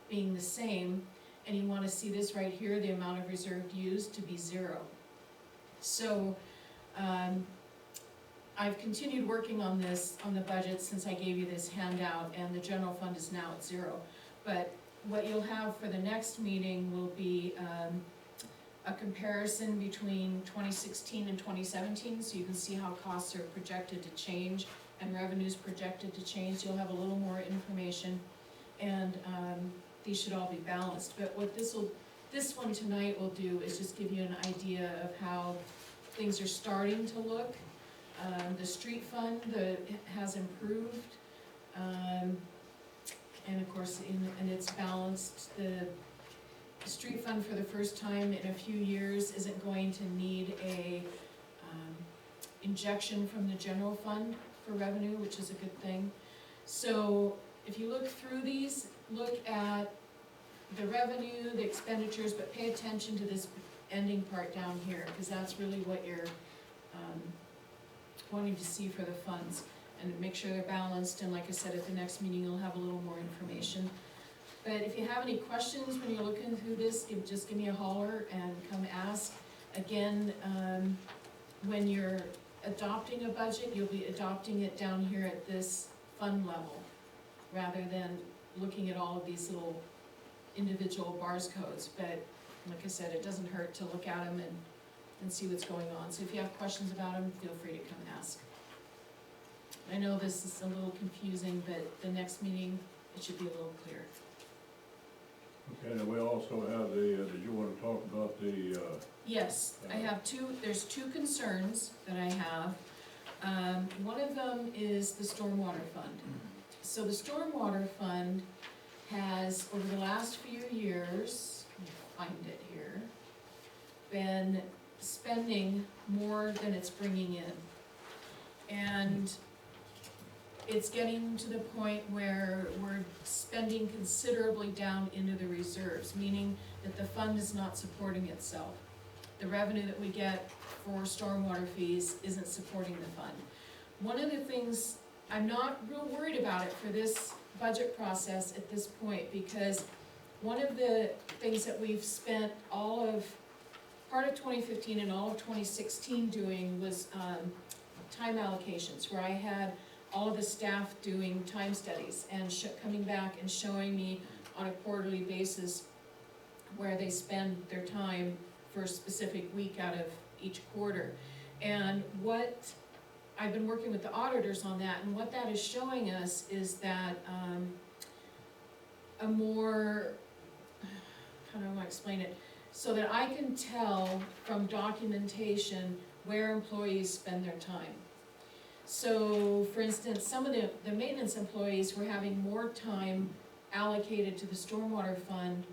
being the same, and you wanna see this right here, the amount of reserve used, to be 0. So, I've continued working on this, on the budget, since I gave you this handout, and the general fund is now at 0. But what you'll have for the next meeting will be a comparison between 2016 and 2017, so you can see how costs are projected to change and revenues projected to change. You'll have a little more information, and these should all be balanced. But what this one tonight will do is just give you an idea of how things are starting to look. The street fund has improved, and of course, and it's balanced. The street fund, for the first time in a few years, isn't going to need a injection from the general fund for revenue, which is a good thing. So if you look through these, look at the revenue, the expenditures, but pay attention to this ending part down here, because that's really what you're wanting to see for the funds, and make sure they're balanced. And like I said, at the next meeting, you'll have a little more information. But if you have any questions when you're looking through this, just give me a holler and come ask. Again, when you're adopting a budget, you'll be adopting it down here at this fund level, rather than looking at all of these little individual bars codes. But like I said, it doesn't hurt to look at them and see what's going on. So if you have questions about them, feel free to come and ask. I know this is a little confusing, but the next meeting, it should be a little clearer.
Okay, now we also have did you want to talk about the,
Yes, I have there's two concerns that I have. One of them is the stormwater fund. So the stormwater fund has, over the last few years, let me find it here, been spending more than it's bringing in. And it's getting to the point where we're spending considerably down into the reserves, meaning that the fund is not supporting itself. The revenue that we get for stormwater fees isn't supporting the fund. One of the things, I'm not real worried about it for this budget process at this point, because one of the things that we've spent part of 2015 and all of 2016 doing was time allocations, where I had all of the staff doing time studies and coming back and showing me on a quarterly basis where they spend their time for a specific week out of each quarter. And I've been working with the auditors on that, and what that is showing us is that a more, how do I explain it? So that I can tell from documentation where employees spend their time. So, for instance, some of the maintenance employees were having more time allocated to the stormwater fund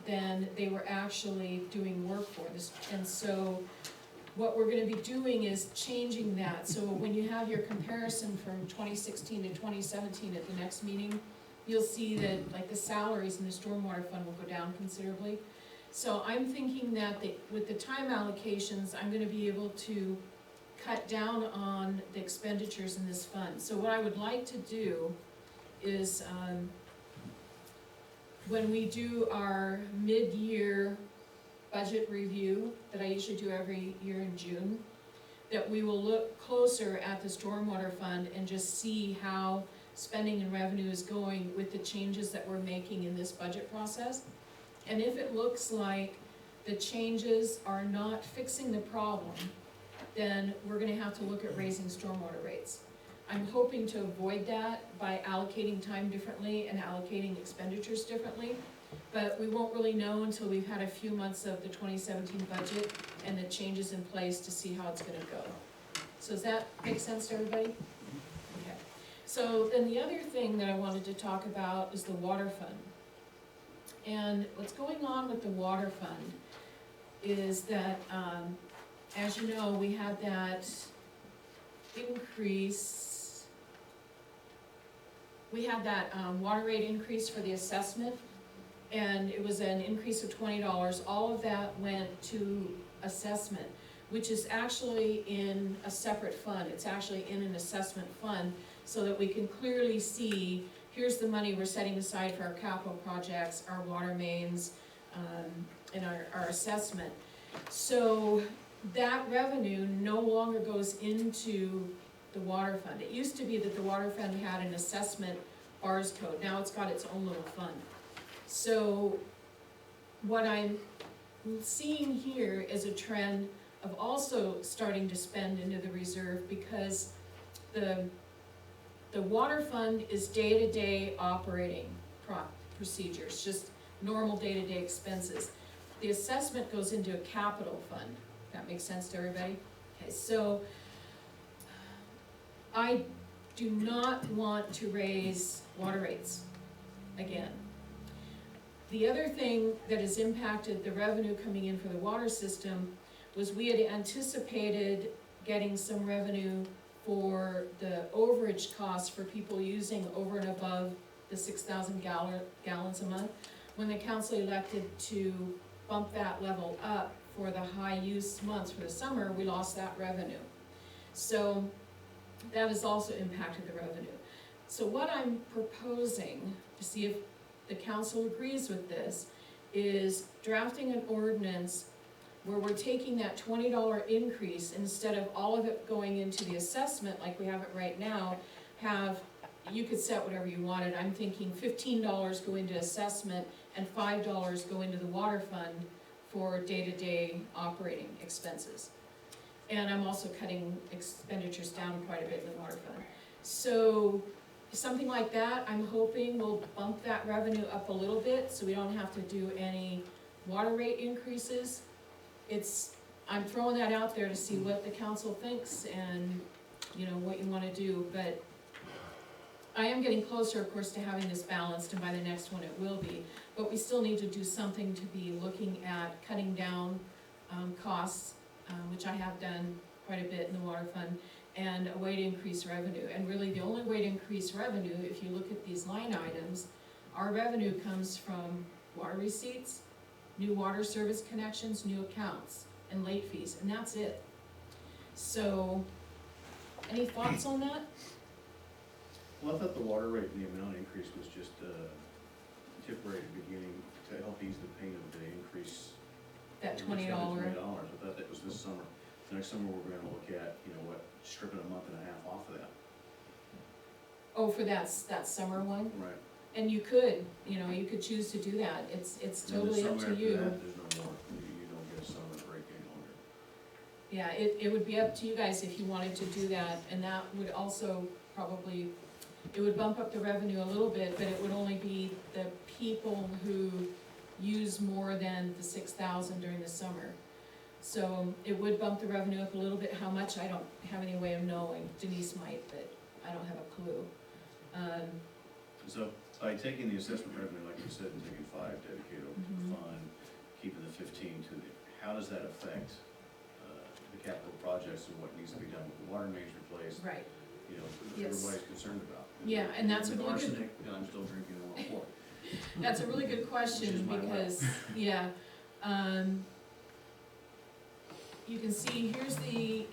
than they were actually doing work for this. And so, what we're gonna be doing is changing that. So when you have your comparison from 2016 to 2017 at the next meeting, you'll see that like the salaries in the stormwater fund will go down considerably. So I'm thinking that with the time allocations, I'm gonna be able to cut down on the expenditures in this fund. So what I would like to do is, when we do our mid-year budget review, that I usually do every year in June, that we will look closer at the stormwater fund and just see how spending and revenue is going with the changes that we're making in this budget process. And if it looks like the changes are not fixing the problem, then we're gonna have to look at raising stormwater rates. I'm hoping to avoid that by allocating time differently and allocating expenditures differently, but we won't really know until we've had a few months of the 2017 budget and the changes in place to see how it's gonna go. So does that make sense to everybody? Okay. So then the other thing that I wanted to talk about is the water fund. And what's going on with the water fund is that, as you know, we had that increase. We had that water rate increase for the assessment, and it was an increase of $20. All of that went to assessment, which is actually in a separate fund. It's actually in an assessment fund, so that we can clearly see, here's the money we're setting aside for our capital projects, our water mains, and our assessment. So that revenue no longer goes into the water fund. It used to be that the water fund had an assessment bars code, now it's got its own little fund. So what I'm seeing here is a trend of also starting to spend into the reserve, because the water fund is day-to-day operating procedures, just normal day-to-day expenses. The assessment goes into a capital fund. That makes sense to everybody? Okay, so I do not want to raise water rates again. The other thing that has impacted the revenue coming in for the water system was we had anticipated getting some revenue for the overage costs for people using over and above the 6,000 gallons a month. When the council elected to bump that level up for the high use months for the summer, we lost that revenue. So that has also impacted the revenue. So what I'm proposing, to see if the council agrees with this, is drafting an ordinance where we're taking that $20 increase, instead of all of it going into the assessment like we have it right now, you could set whatever you wanted. I'm thinking $15 go into assessment and $5 go into the water fund for day-to-day operating expenses. And I'm also cutting expenditures down quite a bit in the water fund. So something like that, I'm hoping will bump that revenue up a little bit, so we don't have to do any water rate increases. I'm throwing that out there to see what the council thinks and, you know, what you wanna do, but I am getting closer, of course, to having this balanced, and by the next one it will be, but we still need to do something to be looking at cutting down costs, which I have done quite a bit in the water fund, and a way to increase revenue. And really, the only way to increase revenue, if you look at these line items, our revenue comes from water receipts, new water service connections, new accounts, and late fees, and that's it. So, any thoughts on that?
Well, I thought the water rate and the amount increase was just temporary at the beginning to help ease the pain of the increase.
That $20.
$20. I thought that was this summer. Next summer, we're gonna look at, stripping a month and a half off of that.
Oh, for that summer one?
Right.
And you could choose to do that, it's totally up to you.
There's no more, you don't get a summer break any longer.
Yeah, it would be up to you guys if you wanted to do that, and that would also probably, it would bump up the revenue a little bit, but it would only be the people who use more than the 6,000 during the summer. So it would bump the revenue up a little bit. How much, I don't have any way of knowing. Denise might, but I don't have a clue.
So by taking the assessment revenue, like you said, and taking 5 dedicated over to the fund, keeping the 15 to the, how does that affect the capital projects and what needs to be done with the water mains replaced?
Right. Yes.
Everybody's concerned about.
Yeah, and that's a
With
really good,
arsenic, I'm still drinking a little more.
that's a really good question,
Which is my
because, yeah, you can see, here's the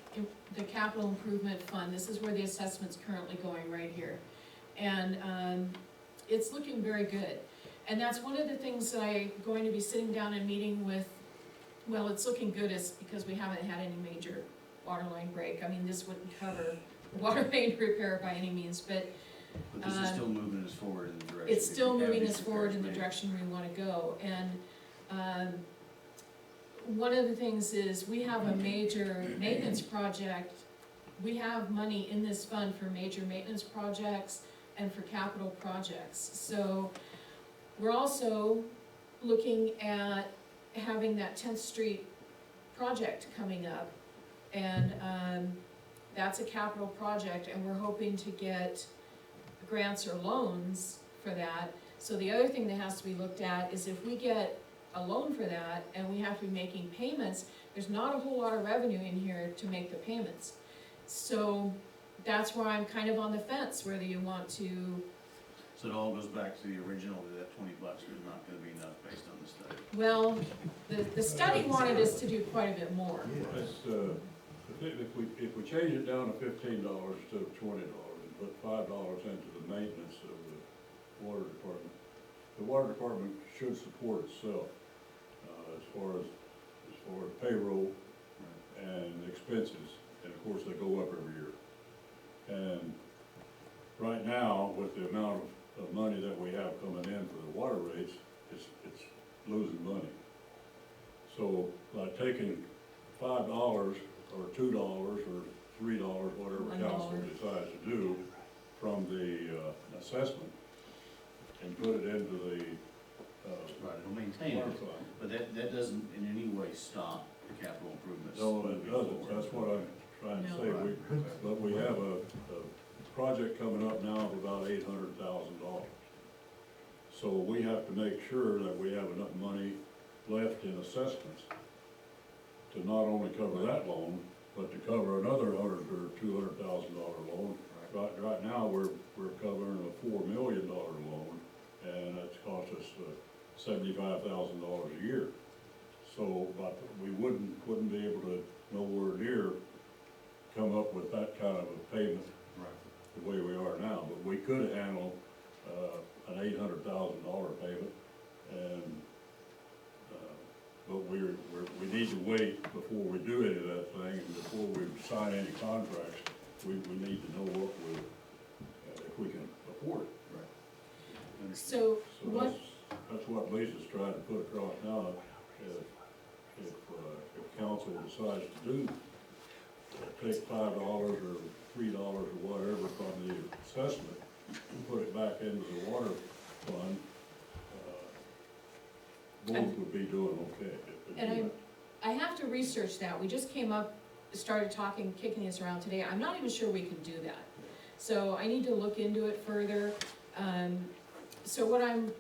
capital improvement fund. This is where the assessment's currently going right here. And, it's looking very good. And that's one of the things that I'm going to be sitting down and meeting with, well, it's looking good is because we haven't had any major water line break. I mean, this wouldn't cover water main repair by any means, but
But this is still moving us forward in the direction.
It's still
if you have
moving
these
us forward in the
repairs
direction we wanna go, and, one of the things is, we have a major maintenance project. We have money in this fund for major maintenance projects and for capital projects. So, we're also looking at having that 10th Street project coming up. And, that's a capital project, and we're hoping to get grants or loans for that. So the other thing that has to be looked at is if we get a loan for that and we have to be making payments, there's not a whole lot of revenue in here to make the payments. So that's where I'm kind of on the fence, whether you want to,
So it all goes back to the original, that $20 is not gonna be enough based on the study.
well, the study wanted us to do quite a bit more.
Yes.
If we change it down to $15 instead of $20 and put $5 into the maintenance of the water department, the water department should support itself, as far as payroll and expenses, and of course they go up every year. And right now, with the amount of money that we have coming in for the water rates, it's losing money. So by taking $5 or $2 or $3, whatever council
$1.
decides to do, from the assessment and put it into the
Right, it'll maintain
water
it,
fund.
but that doesn't in any way stop the capital improvements.
No, it
moving
doesn't,
forward.
that's what I'm trying to
No.
say. But we have a project coming up now of about $800,000. So we have to make sure that we have enough money left in assessments to not only cover that loan, but to cover another $100,000 or $200,000 loan. Right now, we're covering a $4 million loan, and it's cost us $75,000 a year. So, but we wouldn't be able to nowhere near come up with that kind of a payment
Right.
the way we are now, but we could handle an $800,000 payment, and but we need to wait before we do any of that thing, and before we sign any contracts, we need to know what if we can afford it.
Right.
So
So
what,
that's what Lisa's trying to put across now. If council decides to do, take $5 or $3 or whatever from the assessment, and put it back into the water fund, both would be doing okay. if they do
and
that.
I have to research that. We just came up, started talking, kicking this around today. I'm not even sure we can do that. So I need to look into it further. So what I'm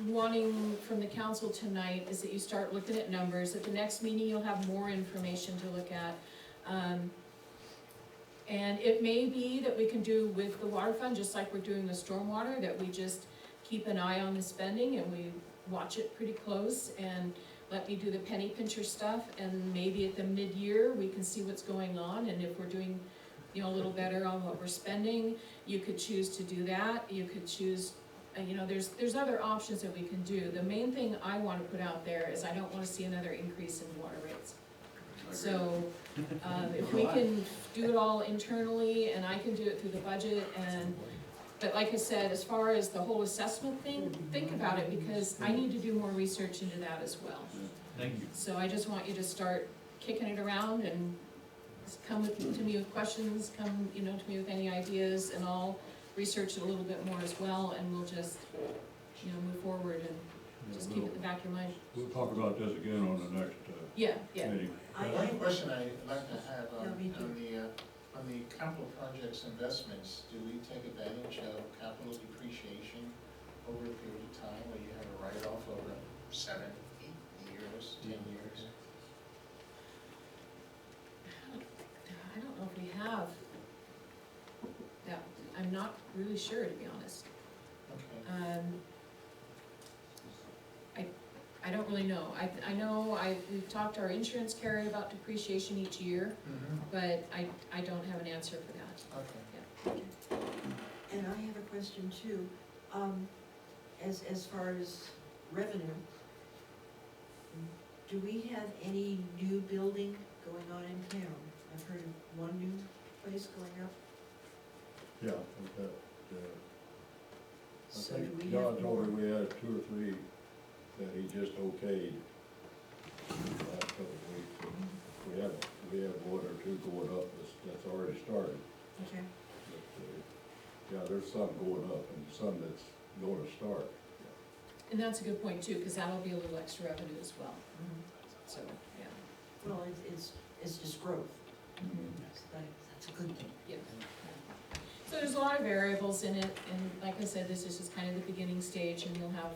wanting from the council tonight is that you start looking at numbers. At the next meeting, you'll have more information to look at. And it may be that we can do with the water fund, just like we're doing the stormwater, that we just keep an eye on the spending and we watch it pretty close and let me do the penny pincher stuff, and maybe at the mid-year, we can see what's going on, and if we're doing, a little better on what we're spending, you could choose to do that. You could choose, there's other options that we can do. The main thing I wanna put out there is I don't wanna see another increase in water rates. So, if we can do it all internally, and I can do it through the budget, but like I said, as far as the whole assessment thing, think about it, because I need to do more research into that as well.
Thank you.
So I just want you to start kicking it around and come to me with questions, come, to me with any ideas, and I'll research it a little bit more as well, and we'll just, move forward and just keep it in the back of your mind.
We'll talk about this again on the next
Yeah,
meeting.
One question I'd like to have
Yeah, me too.
on the capital projects investments, do we take advantage of capital depreciation over a period of time, where you have a write-off over 7, 8 years, 10 years?
I don't know if we have that. I'm not really sure, to be honest.
Okay.
I don't really know. I know we've talked to our insurance carrier about depreciation each year, but I don't have an answer for that.
Okay.
And I have a question too. As far as revenue, do we have any new building going on in town? I've heard of one new place going up.
Yeah, we've got
So do we
John
have
told
more?
me we had 2 or 3 that he just okayed the last couple of weeks. So we have 1 or 2 going up that's already started.
Okay.
But, yeah, there's some going up and some that's gonna start.
And that's a good point too, because that'll be a little extra revenue as well, so, yeah.
Well, it's just growth. That's a good thing.
Yeah. So there's a lot of variables in it, and like I said, this is just kind of the beginning stage, and you'll have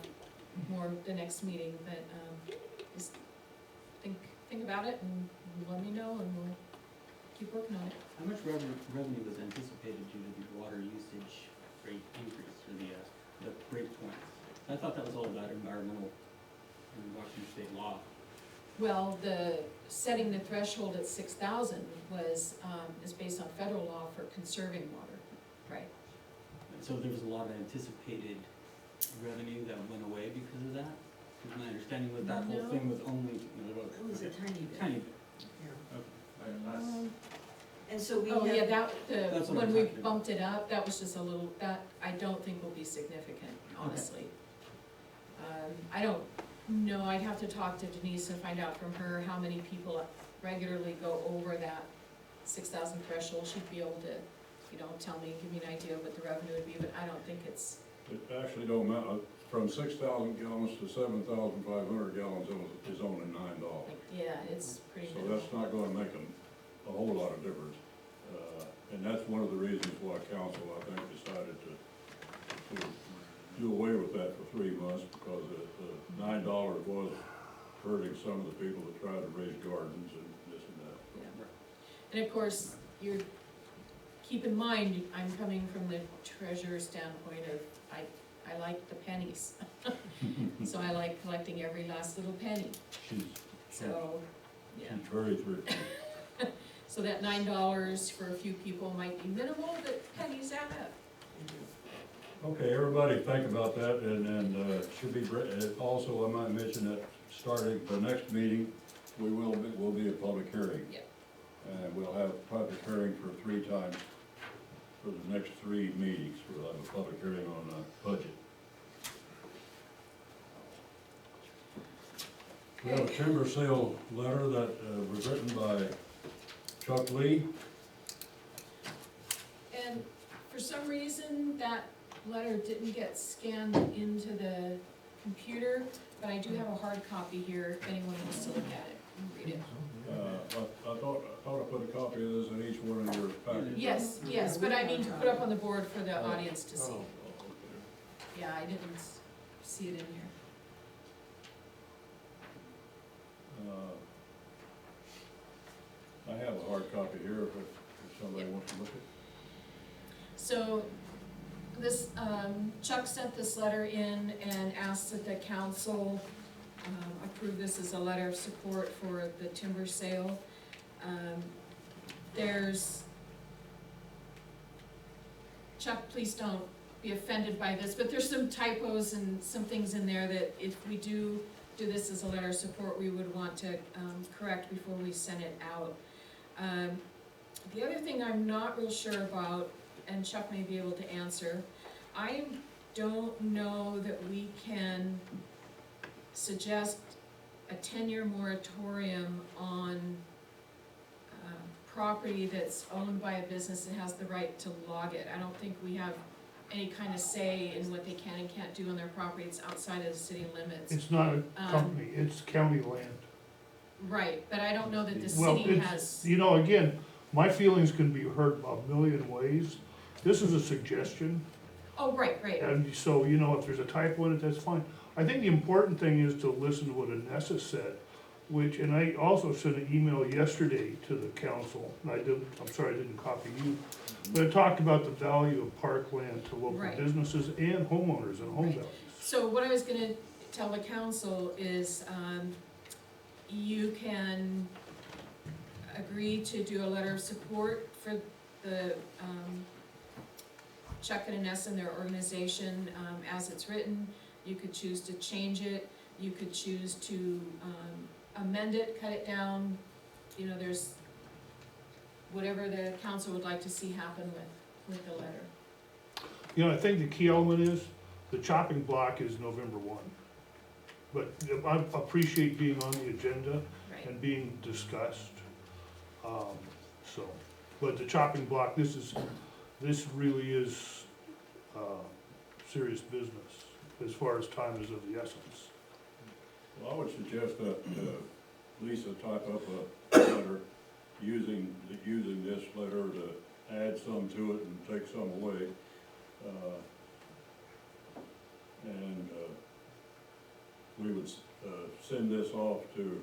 more the next meeting, but, just think about it and let me know, and we'll keep working on it.
How much revenue was anticipated due to the water usage rate increase, or the rate points? I thought that was all about environmental and Washington state law.
Well, the, setting the threshold at 6,000 was, is based on federal law for conserving water, right?
And so there was a lot of anticipated revenue that went away because of that? Because my understanding was that whole
No.
thing was only,
It was a tiny bit.
tiny bit.
Yeah.
Okay.
And so we
Oh, yeah,
have,
That's what
when
I'm
we
talking about.
bumped it up, that was just a little, that I don't think will be significant, honestly. I don't know, I'd have to talk to Denise and find out from her how many people regularly go over that 6,000 threshold. She'd be able to, tell me, give me an idea of what the revenue would be, but I don't think it's,
It actually don't matter, from 6,000 gallons to 7,500 gallons is only $9.
like, yeah, it's pretty
So
minimal.
that's not gonna make a whole lot of difference. And that's one of the reasons why council, I think, decided to do away with that for 3 months, because the $9 was hurting some of the people that tried to raise gardens and this and that.
Yeah. And of course, keep in mind, I'm coming from the treasurer's standpoint of, I like the pennies. So I like collecting every last little penny,
She's
so, yeah.
very thrifty.
So that $9 for a few people might be minimal, but pennies add up.
Okay, everybody think about that, and should be, also, I might mention that starting the next meeting, will be a public hearing.
Yeah.
And we'll have public hearing for 3 times for the next 3 meetings. We'll have a public hearing on the budget. We have a timber sale letter that was written by Chuck Lee.
And for some reason, that letter didn't get scanned into the computer, but I do have a hard copy here, if anyone wants to look at it and read it.
I thought I put a copy of this in each one of your packages.
Yes, but I mean to put up on the board for the audience to see.
Oh, okay.
Yeah, I didn't see it in here.
I have a hard copy here if somebody wants to look at it.
So, this, Chuck sent this letter in and asked that the council approve this as a letter of support for the timber sale. Chuck, please don't be offended by this, but there's some typos and some things in there that if we do this as a letter of support, we would want to correct before we send it out. The other thing I'm not real sure about, and Chuck may be able to answer, I don't know that we can suggest a 10-year moratorium on property that's owned by a business that has the right to log it. I don't think we have any kind of say in what they can and can't do on their property. It's outside of the city limits.
It's not a company, it's county land.
Right, but I don't know that the
Well,
city has,
again, my feelings can be hurt a million ways. This is a suggestion,
oh, right,
and so, if there's a typo in it, that's fine. I think the important thing is to listen to what Anessa said, and I also sent an email yesterday to the council, and I'm sorry I didn't copy you, but it talked about the value of parkland to local
Right.
businesses and homeowners and home
Right.
values.
So what I was gonna tell the council is, you can agree to do a letter of support for the, Chuck and Anessa and their organization, as it's written. You could choose to change it, you could choose to, amend it, cut it down, there's whatever the council would like to see happen with the letter.
I think the key element is, The chopping block is November 1. But I appreciate being on the agenda
Right.
and being discussed. So, but the chopping block, this really is serious business as far as time is of the essence.
Well, I would suggest that Lisa type up a letter using this letter to add some to it and take some away. And we would send this off to,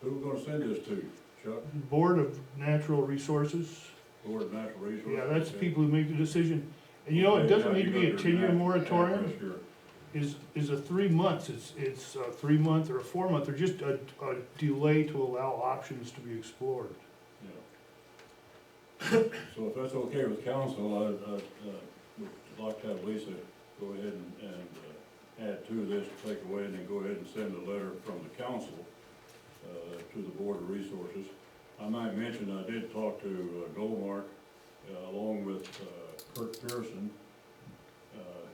who we gonna send this to, Chuck?
Board of Natural Resources,
Board of Natural Resources?
yeah, that's the
Okay.
people who make the decision. And you know, it
Okay,
doesn't
now
need to
you
be a
got their
10-year moratorium.
address here.
Is a 3 months, it's a 3-month or a 4-month, or just a delay to allow options to be explored.
Yeah. So if that's okay with council, I'd like to have Lisa go ahead and add to this, take away, and then go ahead and send a letter from the council to the Board of Resources. I might mention, I did talk to Goldmark, along with Kurt Pearson,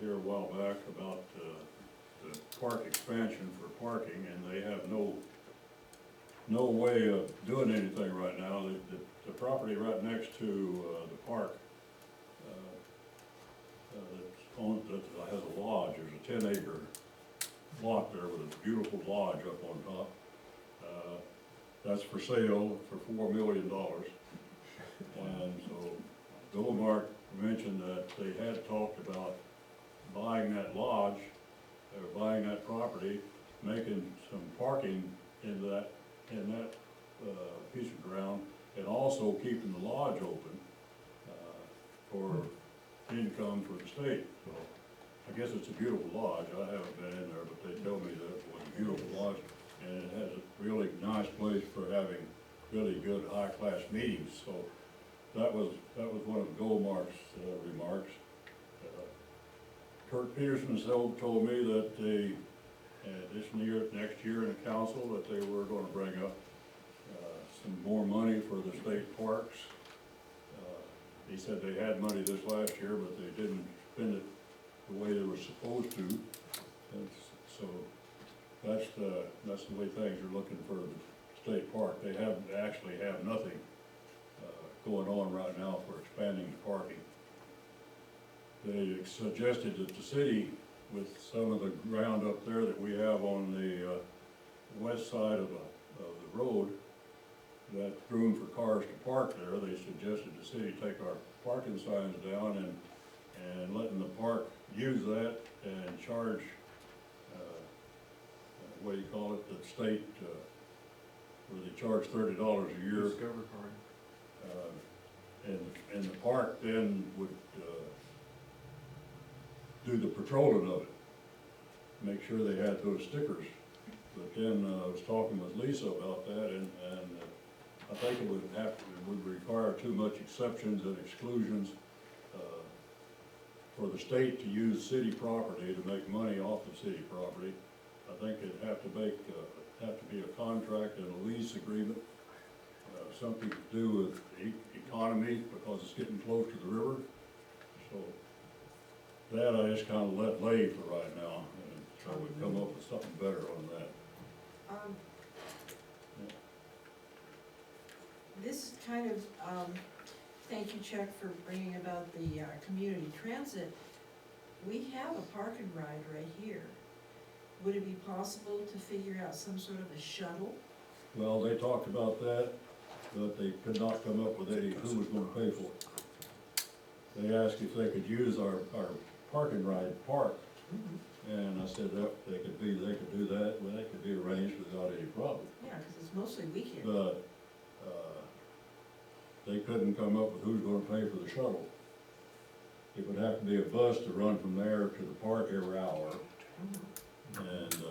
here a while back about the park expansion for parking, and they have no way of doing anything right now. The property right next to the park, that has a lodge, there's a 10-acre lot there with a beautiful lodge up on top. That's for sale for $4 million. And so Goldmark mentioned that they had talked about buying that lodge, or buying that property, making some parking in that piece of ground, and also keeping the lodge open for income for the state. So I guess it's a beautiful lodge. I haven't been in there, but they tell me that it was a beautiful lodge, and it has a really nice place for having really good high-class meetings. So that was one of Goldmark's remarks. Kurt Peterson told me that they, next year in the council, that they were gonna bring up some more money for the state parks. He said they had money this last year, but they didn't spend it the way they were supposed to. And so that's the way things are looking for the state park. They actually have nothing going on right now for expanding the parking. They suggested that the city, with some of the ground up there that we have on the west side of the road, that's room for cars to park there, they suggested the city take our parking signs down and letting the park use that and charge, what do you call it, the state, where they charge $30 a year.
Discover card.
And the park then would do the patrolling of it, make sure they had those stickers. But then I was talking with Lisa about that, and I think it would require too much exceptions and exclusions for the state to use city property to make money off of city property. I think it'd have to be a contract and a lease agreement, something to do with economy, because it's getting close to the river. So that I just kind of let lay for right now, and try to come up with something better on that.
This is kind of, thank you, Chuck, for bringing about the community transit. We have a park and ride right here. Would it be possible to figure out some sort of a shuttle?
Well, they talked about that, but they could not come up with who was gonna pay for it. They asked if they could use our park and ride park, and I said that they could do that, well, that could be arranged without any problem.
Yeah, because it's mostly weekend.
But, they couldn't come up with who's gonna pay for the shuttle. It would have to be a bus to run from there to the park every hour, and,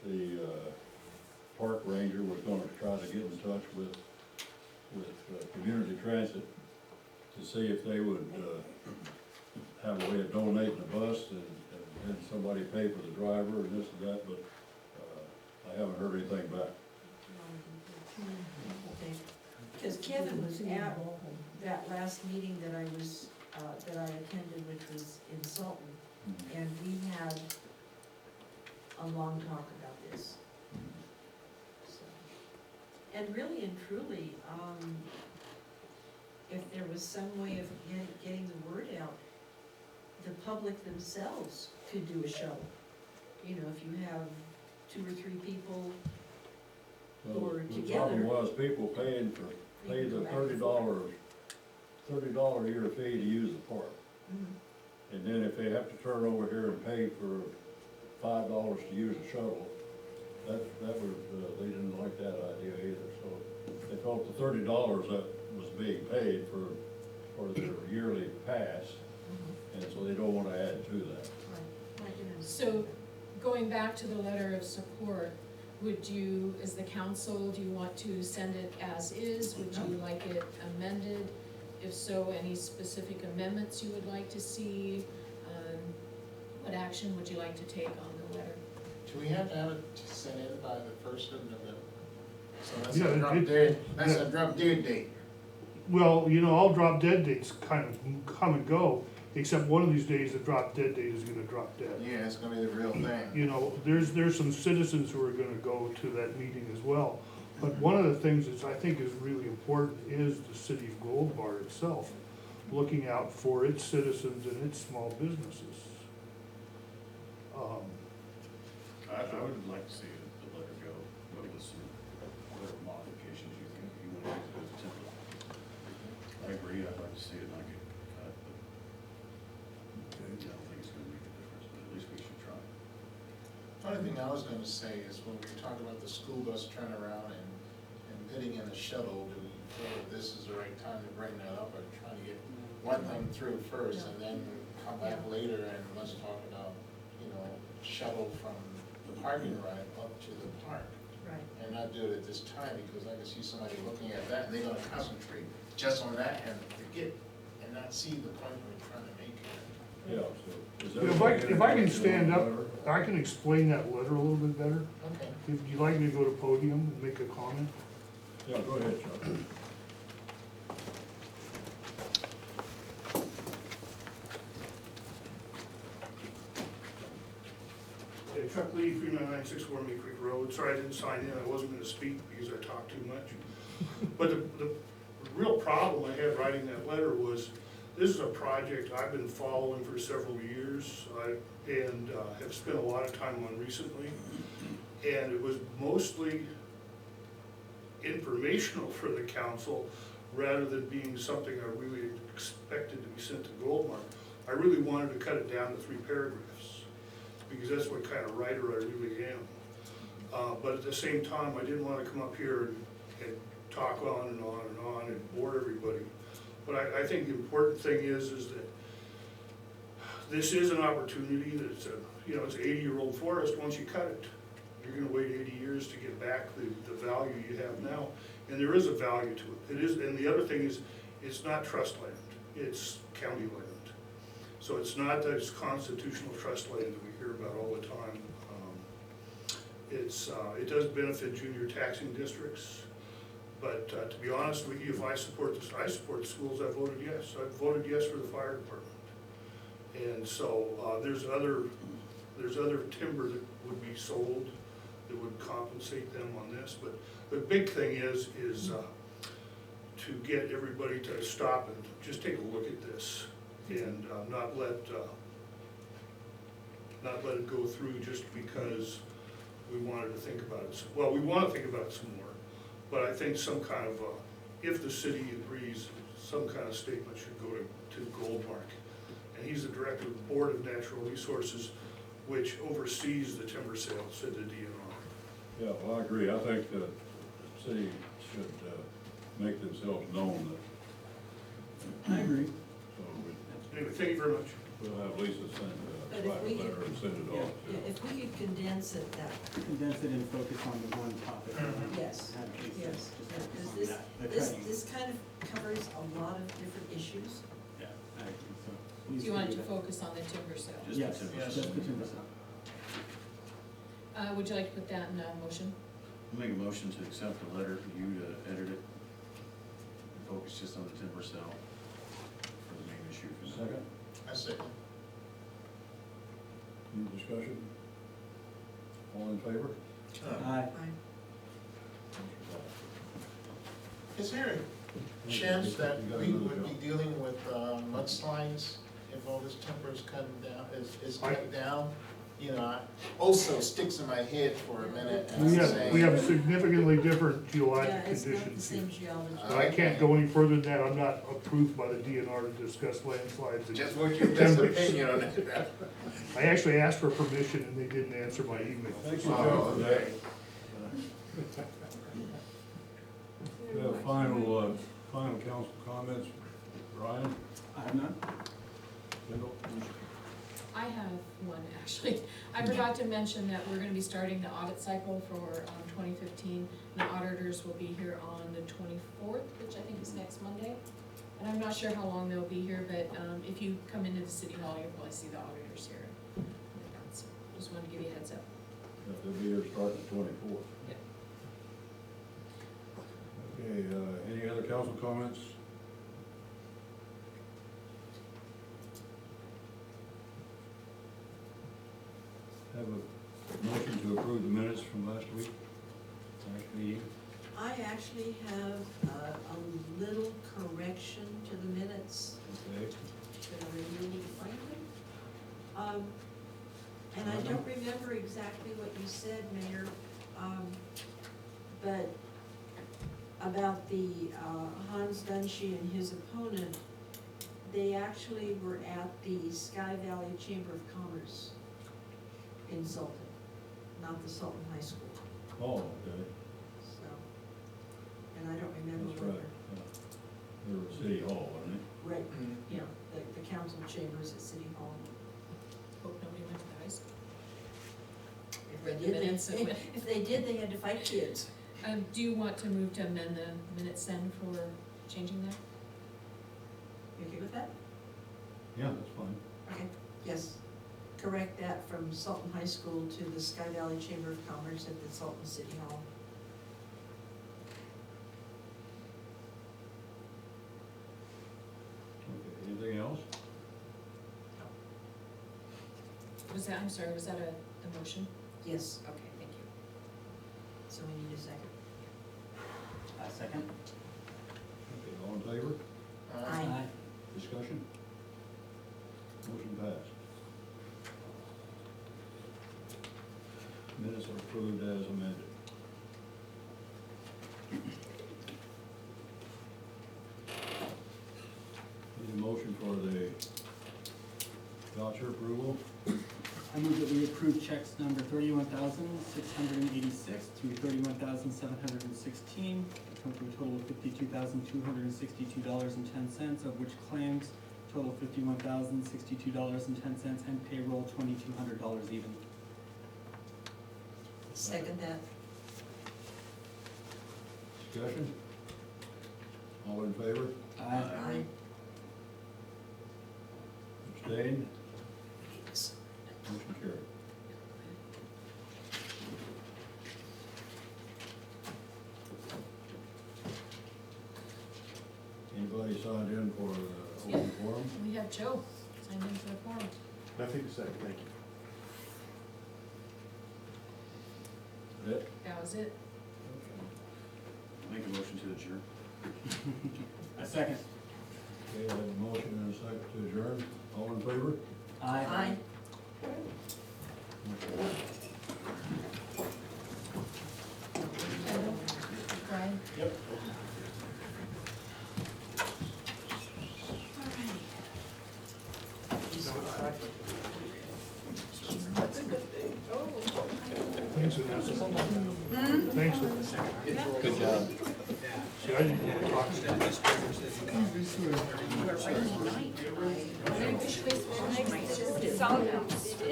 the park ranger was gonna try to get in touch with community transit to see if they would, have a way of donating a bus and somebody pay for the driver and this and that, but, I haven't heard anything back.
Because Kevin was out that last meeting that I was, that I attended, which was in Sultan, and we had a long talk about this. So, and really and truly, if there was some way of getting the word out, the public themselves could do a show. You know, if you have 2 or 3 people
Well,
who are
the
together.
problem was people paid the $30 a year fee to use the park.
Mhm.
And then if they have to turn over here and pay for $5 to use the shuttle, that was, they didn't like that idea either, so they felt the $30 that was being paid for their yearly pass,
Mhm.
and so they don't wanna add to that.
Right, I can understand
So,
that.
going back to the letter of support, would you, as the council, do you want to send it as is? Would you like it amended? If so, any specific amendments you would like to see? What action would you like to take on the letter?
Do we have to have it sent in by the 1st of November? So that's
Yeah,
a drop dead, that's a drop dead date.
Well, you know, all drop dead dates kind of come and go, except one of these days, the drop dead date is gonna drop dead.
Yeah, it's gonna be the real thing.
You know, there's some citizens who are gonna go to that meeting as well. But one of the things that I think is really important is the city of Gold Bar itself, looking out for its citizens and its small businesses.
I would like to see the letter go, but with some whatever modifications you think you want to use as a template. I agree, I'd like to see it not get cut, but I don't think it's gonna make a difference, but at least we should try.
Only thing I was gonna say is when we talk about the school bus turnaround and pitting in the shuttle, do we feel that this is the right time to bring that up, or trying to get one thing through first and then come back later and let's talk about, you know, shuttle from the parking lot up to the park?
Right.
And not do it at this time, because I can see somebody looking at that and they're gonna concentrate just on that and forget and not see the point we're trying to make here.
Yeah, so. is
If I can
everybody
stand
on
up,
the letter?
I can explain that letter a little bit better.
Okay.
If you'd like me to go to podium and make a comment?
Yeah, go ahead, Chuck.
Okay, Chuck Lee, 39964 Mead Creek Road. Sorry I didn't sign in, I wasn't gonna speak because I talked too much. But the real problem I had writing that letter was, this is a project I've been following for several years, and have spent a lot of time on recently. And it was mostly informational for the council, rather than being something I really expected to be sent to Goldmark. I really wanted to cut it down to 3 paragraphs, because that's what kind of writer I really am. But at the same time, I didn't want to come up here and talk on and on and on and bore everybody. But I think the important thing is that this is an opportunity that it's it's an 80-year-old forest. Once you cut it, you're gonna wait 80 years to get back the value you have now. And there is a value to it. It is, and the other thing is, it's not trust land, it's county land. So it's not this constitutional trust land that we hear about all the time. It does benefit junior taxing districts, but to be honest with you, if I support this, I support the schools, I voted yes. I voted yes for the fire department. And so there's other timber that would be sold that would compensate them on this, but the big thing is to get everybody to stop and just take a look at this and not let it go through just because we wanted to think about it. Well, we want to think about it some more, but I think some kind of, if the city agrees, some kind of statement should go to Goldmark. And he's the director of the Board of Natural Resources, which oversees the timber sales at the DNR.
Yeah, well, I agree. I think the city should make themselves known that.
I agree.
So
Anyway, thank you very much.
we'll have Lisa send
But
a
if we
letter
could-
and send it off
Yeah,
to.
if we could condense it, that,
Condense it and focus on the one topic.
yes,
Advocate
yes.
just
Because
focus on
this,
that, the
this,
cutting.
this kind of covers a lot of different issues.
Yeah, I agree, so.
Do
please
you want
do
to
that.
focus on the timber sale?
Just the
Yes,
timber
just
sale.
the timber sale.
Would you like to put that in a motion?
I'll make a motion to accept the letter, you to edit it. focus just on the 10% for the main issue for now.
Second,
I second.
any discussion? All in favor?
Aye.
Is there a chance that we would be dealing with mudslides if all this timber is cut down, is cut down? You know, also sticks in my head for a minute and I'm saying.
We have significantly different
Yeah,
geologic
it's not the
conditions here.
same geology.
But I can't go any further than that, I'm not approved by the DNR to discuss landslides. and
Just want your best
timbers.
opinion on that.
I actually asked for permission and they didn't answer my email.
Thank you,
Oh,
Joe, for that.
okay.
We have final council comments. Ryan?
I have none.
Kendall?
I have one, actually. I forgot to mention that we're gonna be starting the audit cycle for 2015. The auditors will be here on the 24th, which I think is next Monday. And I'm not sure how long they'll be here, but if you come into the city hall, you'll probably see the auditors here. So, just wanted to give you a heads up.
If they'll be here starting the 24th.
Yep.
Okay, any other council comments? Have a motion to approve the minutes from last week, last meeting.
I actually have a little correction to the minutes.
Okay,
Should I really find them? And I don't remember exactly what you said, Mayor, but about the Hans Dunshee and his opponent, they actually were at the Sky Valley Chamber of Commerce in Sultan, not the Sultan High School,
oh, okay,
so. And I don't remember
that's
whether.
right. Yeah. They were at City Hall, weren't they?
Right, yeah, the council chambers at City Hall.
Hope nobody went to the high school.
If
Read the
they did,
minutes and went.
if they did, they had to fight kids.
Do you want to move to amend the minutes then for changing that?
You okay with that?
Yeah, that's fine.
Okay, yes. Correct that from Sultan High School to the Sky Valley Chamber of Commerce at the Sultan City Hall.
Okay, anything else?
Was that, I'm sorry, was that the motion?
Yes,
Okay, thank you.
so we need a second.
Second.
Okay, all in favor?
Aye.
Discussion? Motion passed. Minutes are approved as amended. Need a motion for the voucher approval?
I move that we approve checks number 31,686 through 31,716, come to a total of $52,262.10, of which claims total $51,062.10, and payroll $2,200 even.
Second that.
Discussion? All in favor?
Aye.
Abstained? Motion carried. Anybody signed in for the open forum?
We have Joe signed in for the forum.
Nothing to say, thank you.
That?
That was it.
Make a motion to adjourn.
A second.
Okay, I have a motion and a second to adjourn. All in favor?
Aye.
Brian?
Yep.
Thanks, Vanessa. Thanks, Vanessa.
Good job.
See, I didn't want to talk to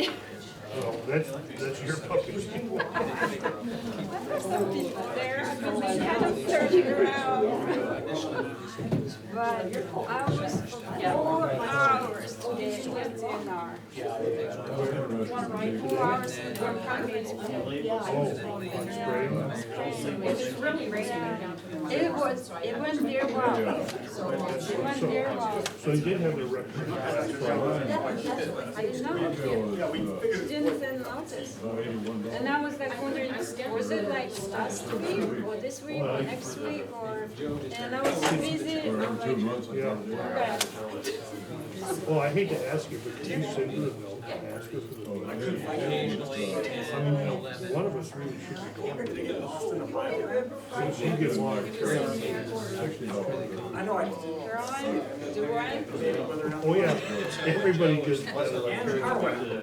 you. Well, that's your puppy.
Some people there have been kind of searching around. But I was 4 hours getting in our, 4 hours from coming.
Oh, that's great.
It's really raining down to
It went very well. It went very well.
So you did have a representative.
I didn't know. She didn't send notice. And I was like wondering, was it like last week or this week or next week or, and I was so busy, I'm like,
Yeah.
okay.
Well, I hate to ask you, but can you send her a note and ask her for the note? I mean, one of us really should be going to this. Since you get one.
Caroline, do I?
Oh, yeah, everybody just.